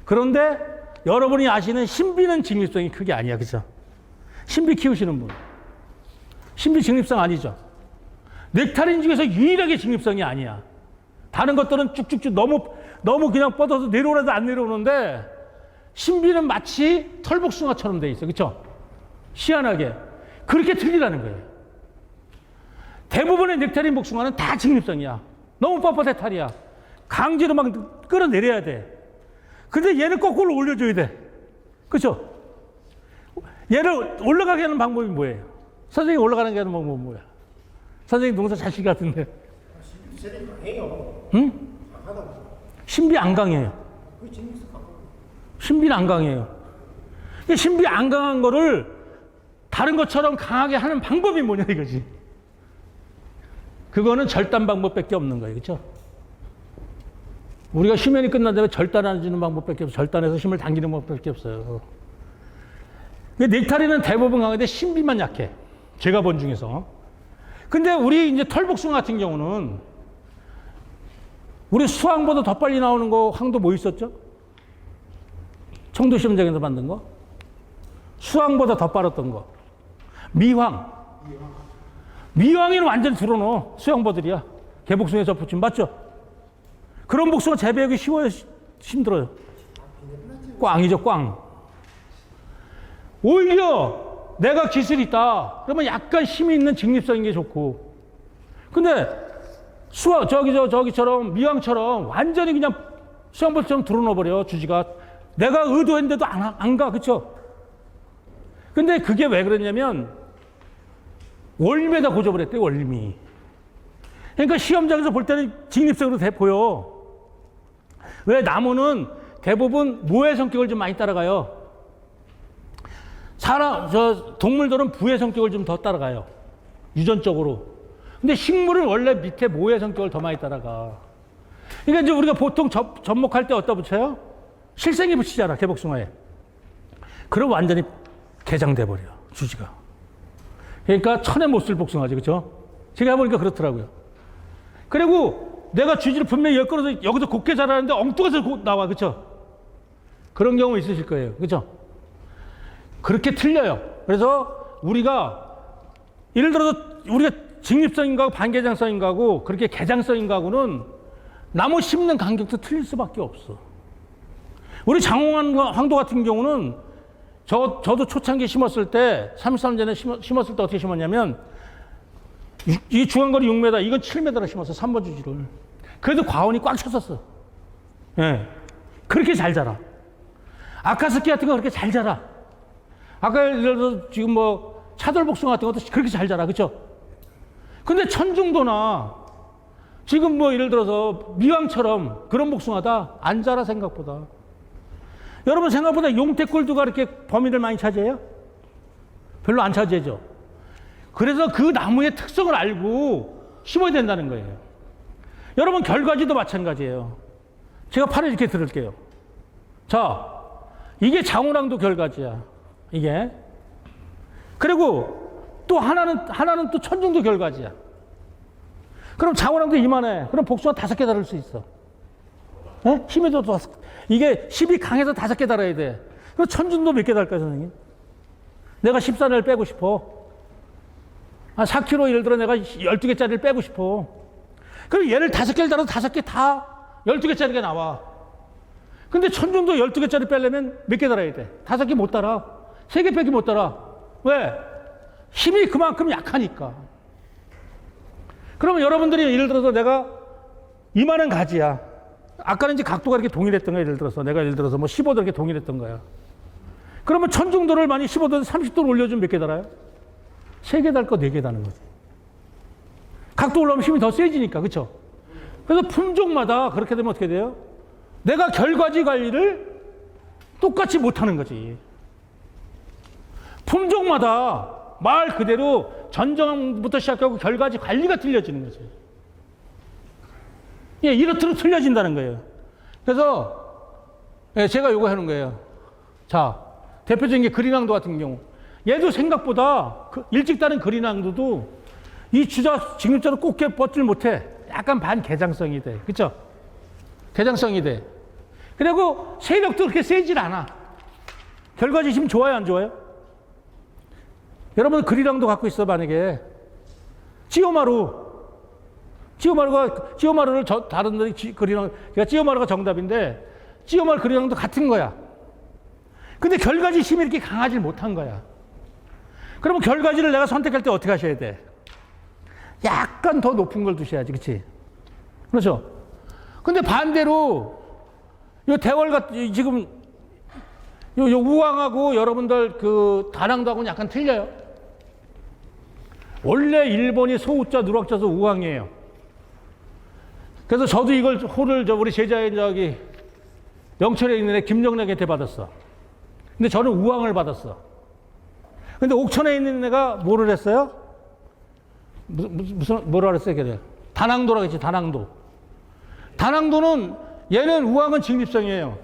그런데 여러분이 아시는 신비는 직립성이 크게 아니야. 그죠? 신비 키우시는 분. 신비 직립성 아니죠? 넥타린 중에서 유일하게 직립성이 아니야. 다른 것들은 쭉쭉쭉 너무 그냥 뻗어서 내려오라도 안 내려오는데 신비는 마치 털복숭아처럼 돼 있어. 그렇죠? 희한하게. 그렇게 틀리라는 거예요. 대부분의 넥타린 복숭아는 다 직립성이야. 너무 뻣뻣해 탈이야. 강제로 막 끌어내려야 돼. 근데 얘는 거꾸로 올려줘야 돼. 그렇죠? 얘를 올라가게 하는 방법이 뭐예요? 선생님이 올라가는 게 하는 방법은 뭐야? 선생님 농사 잘 칠 것 같은데. 세력이 강해요. 응? 강하다고. 신비 안 강해요. 그 재밌어. 신비는 안 강해요. 이 신비 안 강한 거를 다른 것처럼 강하게 하는 방법이 뭐냐 이거지. 그거는 절단 방법밖에 없는 거예요. 그렇죠? 우리가 휴면이 끝난 다음에 절단해주는 방법밖에 없어요. 절단해서 힘을 당기는 방법밖에 없어요. 넥타리는 대부분 강한데 신비만 약해. 제가 본 중에서. 근데 우리 이제 털복숭아 같은 경우는 우리 수황보다 더 빨리 나오는 거 황도 뭐 있었죠? 청도 시험장에서 만든 거? 수황보다 더 빠랐던 거. 미황. 미황이는 완전 들어넣어. 수황버들이야. 개복숭아에 접붙임 맞죠? 그런 복숭아 재배하기 쉬워요? 힘들어요? 꽝이죠, 꽝. 오히려 내가 기술이 있다. 그러면 약간 힘이 있는 직립성인 게 좋고. 근데 저기처럼 미황처럼 완전히 그냥 수황버처럼 들어넣어버려, 주지가. 내가 의도했는데도 안 가, 그쵸? 근데 그게 왜 그러냐면, 월미에다 고져버렸대, 월미. 그러니까 시험장에서 볼 때는 직립성으로 보여. 왜 나무는 대부분 무의 성격을 좀 많이 따라가요. 동물들은 부의 성격을 좀 더 따라가요. 유전적으로. 근데 식물은 원래 밑에 모의 성격을 더 많이 따라가. 그러니까 이제 우리가 보통 접목할 때 어디다 붙여요? 실생이 붙이잖아, 개복숭아에. 그럼 완전히 개장돼 버려, 주지가. 그러니까 천에 못 쓸 복숭아지, 그렇죠? 제가 해보니까 그렇더라고요. 그리고 내가 주지를 분명히 여기서 곱게 자라는데 엉뚱해서 나와, 그렇죠? 그런 경우 있으실 거예요, 그렇죠? 그렇게 틀려요. 그래서 우리가 예를 들어서 우리가 직립성인가 반개장성인가 하고 그렇게 개장성인가 하고는 나무 심는 간격도 틀릴 수밖에 없어. 우리 장홍환 황도 같은 경우는 저도 초창기 심었을 때 33년 전에 심었을 때 어떻게 심었냐면 이 중앙거리 6m, 이건 7m라 심었어. 3번 주지를. 그래도 과원이 꽉 찼었어. 예. 그렇게 잘 자라. 아카스키 같은 거 그렇게 잘 자라. 아까 예를 들어서 지금 뭐 차돌복숭아 같은 것도 그렇게 잘 자라. 그쵸? 근데 천중도나 지금 뭐 예를 들어서 미왕처럼 그런 복숭아다 안 자라 생각보다. 여러분 생각보다 용태꿀두가 이렇게 범위를 많이 차지해요? 별로 안 차지하죠. 그래서 그 나무의 특성을 알고 심어야 된다는 거예요. 여러분 결과지도 마찬가지예요. 제가 팔을 이렇게 들을게요. 자, 이게 장호랑도 결과지야. 이게. 그리고 또 하나는 또 천중도 결과지야. 그럼 장호랑도 이만해. 그럼 복숭아 5개 다를 수 있어. 네? 힘에도 이게 10이 강해서 5개 달아야 돼. 그럼 천중도 몇 개 달까요, 선생님? 내가 14를 빼고 싶어. 4kg 예를 들어 내가 12개짜리를 빼고 싶어. 그럼 얘를 5개를 달아서 5개 다 12개짜리가 나와. 근데 천중도 12개짜리 빼려면 몇 개 달아야 돼? 5개 못 달아. 3개 빼기 못 달아. 왜? 힘이 그만큼 약하니까. 그러면 여러분들이 예를 들어서 내가 이만한 가지야. 아까는 이제 각도가 이렇게 동일했던 거야. 예를 들어서 내가 예를 들어서 뭐 15도 이렇게 동일했던 거야. 그러면 천중도를 많이 15도, 30도로 올려주면 몇 개 달아요? 3개 달 거 4개 다는 거지. 각도 올라오면 힘이 더 세지니까, 그쵸? 그래서 품종마다 그렇게 되면 어떻게 돼요? 내가 결과지 관리를 똑같이 못하는 거지. 품종마다 말 그대로 전정부터 시작하고 결과지 관리가 틀려지는 거지. 예, 이렇듯 틀려진다는 거예요. 그래서 예, 제가 요거 하는 거예요. 자, 대표적인 게 그린왕도 같은 경우. 얘도 생각보다 일찍 따른 그린왕도도 이 주자 직립자로 꼭 뻗질 못해. 약간 반개장성이 돼. 그쵸? 개장성이 돼. 그리고 세력도 그렇게 세질 않아. 결과지 힘 좋아요, 안 좋아요? 여러분 그린왕도 갖고 있어, 만약에. 찌오마루를 다른 데이 그린왕, 그러니까 찌오마루가 정답인데, 찌오마루 그린왕도 같은 거야. 근데 결과지 힘이 이렇게 강하지 못한 거야. 그러면 결과지를 내가 선택할 때 어떻게 하셔야 돼? 약간 더 높은 걸 두셔야지, 그치? 그렇죠? 근데 반대로, 요 대월가, 지금, 요 우왕하고 여러분들 그 다낭도하고는 약간 틀려요. 원래 일본이 소우자 누락져서 우왕이에요. 그래서 저도 이걸 호를 우리 제자인 저기 영철에 있는 애 김정락한테 받았어. 근데 저는 우왕을 받았어. 근데 옥천에 있는 애가 뭐를 했어요? 무슨 뭐라 그랬어요, 걔네? 다낭도라고 했지, 다낭도. 다낭도는 얘는 우왕은 직립성이에요.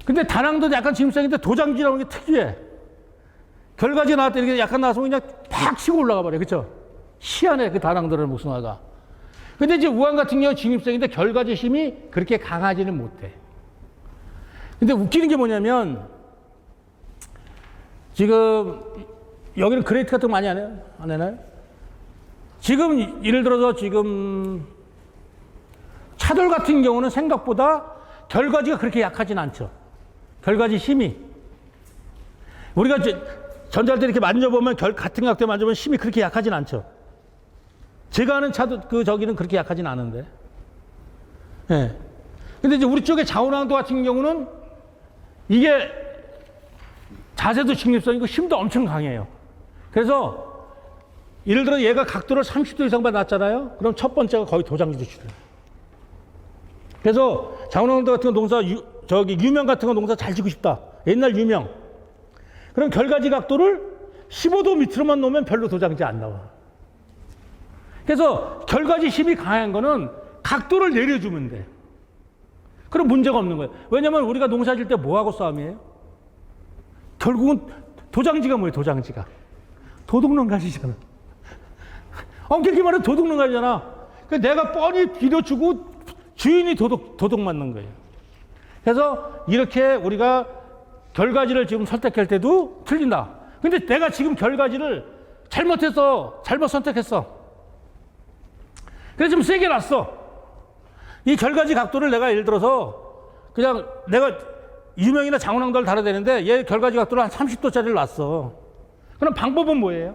근데 다낭도도 약간 직립성인데 도장지라는 게 특이해. 결과지 나왔을 때 이렇게 약간 나와서 그냥 팍 치고 올라가 버려. 그쵸? 희한해, 그 다낭도라는 복숭아가. 근데 이제 우왕 같은 경우는 직립성인데 결과지 힘이 그렇게 강하지는 못해. 근데 웃기는 게 뭐냐면 지금 여기는 그레이트 같은 거 많이 안 해요? 안 해나요? 지금 예를 들어서 지금 차돌 같은 경우는 생각보다 결과지가 그렇게 약하진 않죠. 결과지 힘이. 우리가 전자할 때 이렇게 만져보면 같은 각도에 만져보면 힘이 그렇게 약하진 않죠. 제가 아는 차도 저기는 그렇게 약하진 않은데. 예. 네. 근데 이제 우리 쪽에 자원항도 같은 경우는 이게 자세도 직립성이고 힘도 엄청 강해요. 그래서 예를 들어 얘가 각도를 30도 이상만 놨잖아요. 그럼 첫 번째가 거의 도장지도 치료해요. 그래서 자원항도 같은 거 농사, 저기 유명 같은 거 농사 잘 지고 싶다. 옛날 유명. 그럼 결과지 각도를 15도 밑으로만 놓으면 별로 도장지 안 나와. 그래서 결과지 힘이 강한 거는 각도를 내려주면 돼. 그럼 문제가 없는 거예요. 왜냐면 우리가 농사 질 때 뭐하고 싸움이에요? 결국은 도장지가 뭐예요, 도장지가? 도둑놈가지잖아. 엄격히 말하면 도둑놈가지잖아. 그러니까 내가 뻔히 빌려주고 주인이 도둑 맞는 거예요. 그래서 이렇게 우리가 결과지를 지금 선택할 때도 틀린다. 근데 내가 지금 결과지를 잘못 선택했어. 그래서 좀 세게 놨어. 이 결과지 각도를 내가 예를 들어서 그냥 내가 유명이나 장원항도를 달아야 되는데 얘 결과지 각도를 한 30도짜리를 놨어. 그럼 방법은 뭐예요?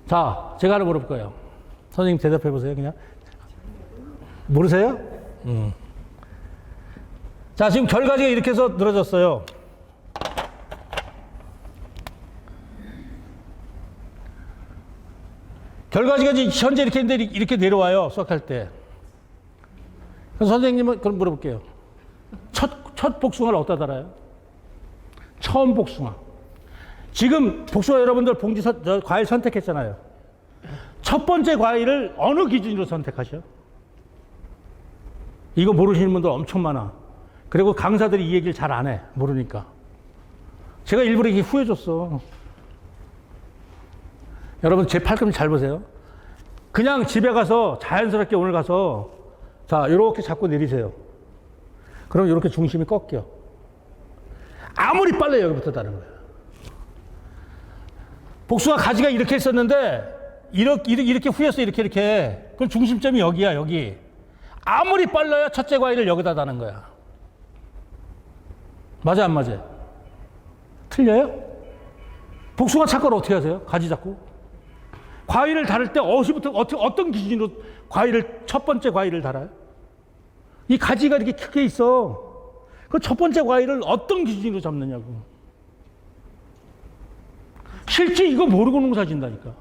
자, 제가 하나 물어볼 거예요. 선생님 대답해 보세요, 그냥. 모르세요? 자, 지금 결과지가 이렇게 해서 늘어졌어요. 결과지가 현재 이렇게 있는데 이렇게 내려와요, 수학할 때. 그래서 선생님은 그럼 물어볼게요. 첫 복숭아를 어디다 달아요? 처음 복숭아. 지금 복숭아 여러분들 과일 선택했잖아요. 첫 번째 과일을 어느 기준으로 선택하셔? 이거 모르시는 분들 엄청 많아. 그리고 강사들이 이 얘기를 잘 안 해. 모르니까. 제가 일부러 이렇게 후회줬어. 여러분 제 팔꿈치 잘 보세요. 그냥 집에 가서 자연스럽게 오늘 가서 자 이렇게 잡고 내리세요. 그럼 이렇게 중심이 꺾여. 아무리 빨리 여기부터 다른 거야. 복숭아 가지가 이렇게 있었는데 이렇게 후였어. 이렇게. 그럼 중심점이 여기야, 여기. 아무리 빨라야 첫째 과일을 여기다 다는 거야. 맞아, 안 맞아? 틀려요? 복숭아 착과를 어떻게 하세요? 가지 잡고? 과일을 다룰 때 어떤 기준으로 첫 번째 과일을 달아요? 이 가지가 이렇게 크게 있어. 그 첫 번째 과일을 어떤 기준으로 잡느냐고. 실제 이거 모르고 농사 진다니까.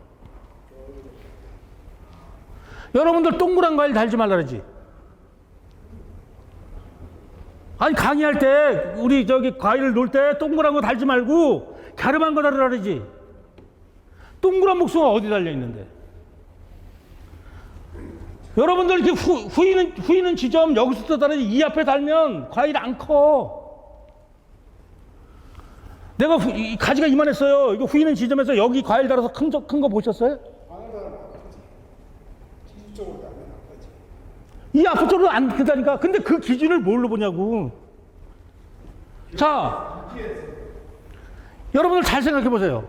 여러분들 동그란 과일 달지 말라 그러지. 아니 강의할 때 우리 저기 과일을 놓을 때 동그란 거 달지 말고 갸름한 거 달으라 그러지. 동그란 복숭아 어디 달려 있는데? 여러분들 이렇게 후이는 지점 여기서 달아야지. 이 앞에 달면 과일 안 커. 내가 이 가지가 이만했어요. 이거 후이는 지점에서 여기 과일 달아서 큰 거 보셨어요? 이 앞쪽으로 안 크다니까. 근데 그 기준을 뭘로 보냐고. 자, 여러분들 잘 생각해 보세요.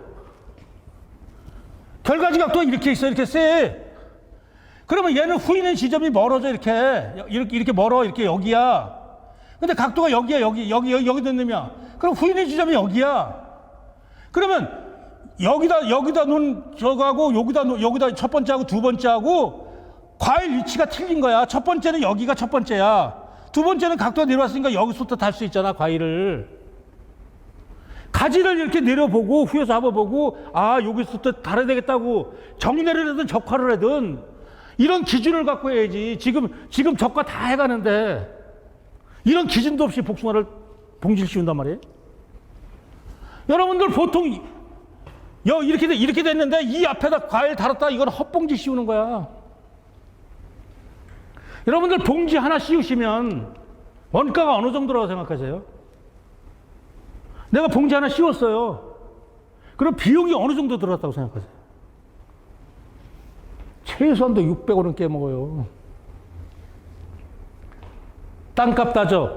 결과지 각도가 이렇게 있어, 이렇게 세. 그러면 얘는 후이는 지점이 멀어져, 이렇게 멀어, 이렇게 여기야. 근데 각도가 여기야, 여기 됐느냐. 그럼 후이는 지점이 여기야. 그러면 여기다 놓은 저거하고 여기다 첫 번째하고 두 번째하고 과일 위치가 틀린 거야. 첫 번째는 여기가 첫 번째야. 두 번째는 각도가 내려왔으니까 여기서부터 달 수 있잖아, 과일을. 가지를 이렇게 내려보고 후에서 잡아보고 아 여기서부터 달아야 되겠다고 정렬을 하든 적화를 하든 이런 기준을 갖고 해야지. 지금 적화 다 해가는데 이런 기준도 없이 복숭아를 봉지를 씌운단 말이에요. 여러분들 보통 이렇게 됐는데 이 앞에다 과일 달았다 이건 헛봉지 씌우는 거야. 여러분들 봉지 하나 씌우시면 원가가 어느 정도라고 생각하세요? 내가 봉지 하나 씌웠어요. 그럼 비용이 어느 정도 들었다고 생각하세요? 최소한도 600원은 깨먹어요. 땅값 따져.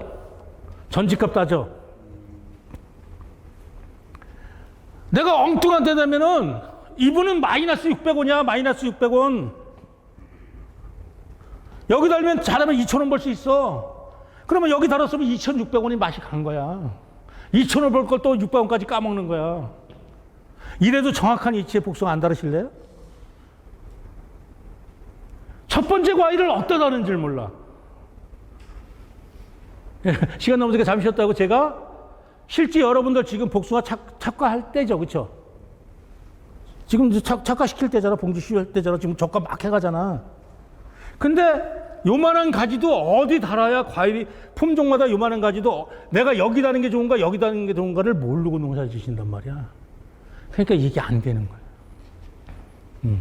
전지값 따져. 내가 엉뚱한 데 되면은 이분은 마이너스 600원이야. 마이너스 600원. 여기 달면 잘하면 2,000원 벌 수 있어. 그러면 여기 달았으면 2,600원이 맛이 간 거야. 2,000원 벌 걸 또 600원까지 까먹는 거야. 이래도 정확한 위치에 복숭아 안 다르실래요? 첫 번째 과일을 어디다 다는지를 몰라. 시간 넘으니까 잠시 쉬었다고 제가 실제 여러분들 지금 복숭아 착과할 때죠. 그렇죠? 지금 착과시킬 때잖아. 봉지 씌울 때잖아. 지금 저가 막 해가잖아. 근데 요만한 가지도 어디 달아야 과일이 품종마다 요만한 가지도 내가 여기 다는 게 좋은가 여기 다는 게 좋은가를 모르고 농사 지신단 말이야. 그러니까 이게 안 되는 거야.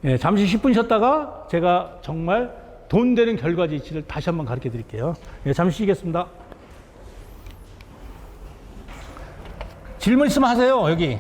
예, 잠시 10분 쉬었다가 제가 정말 돈 되는 결과지치를 다시 한번 가르쳐 드릴게요. 예, 잠시 쉬겠습니다. 질문 있으면 하세요. 여기.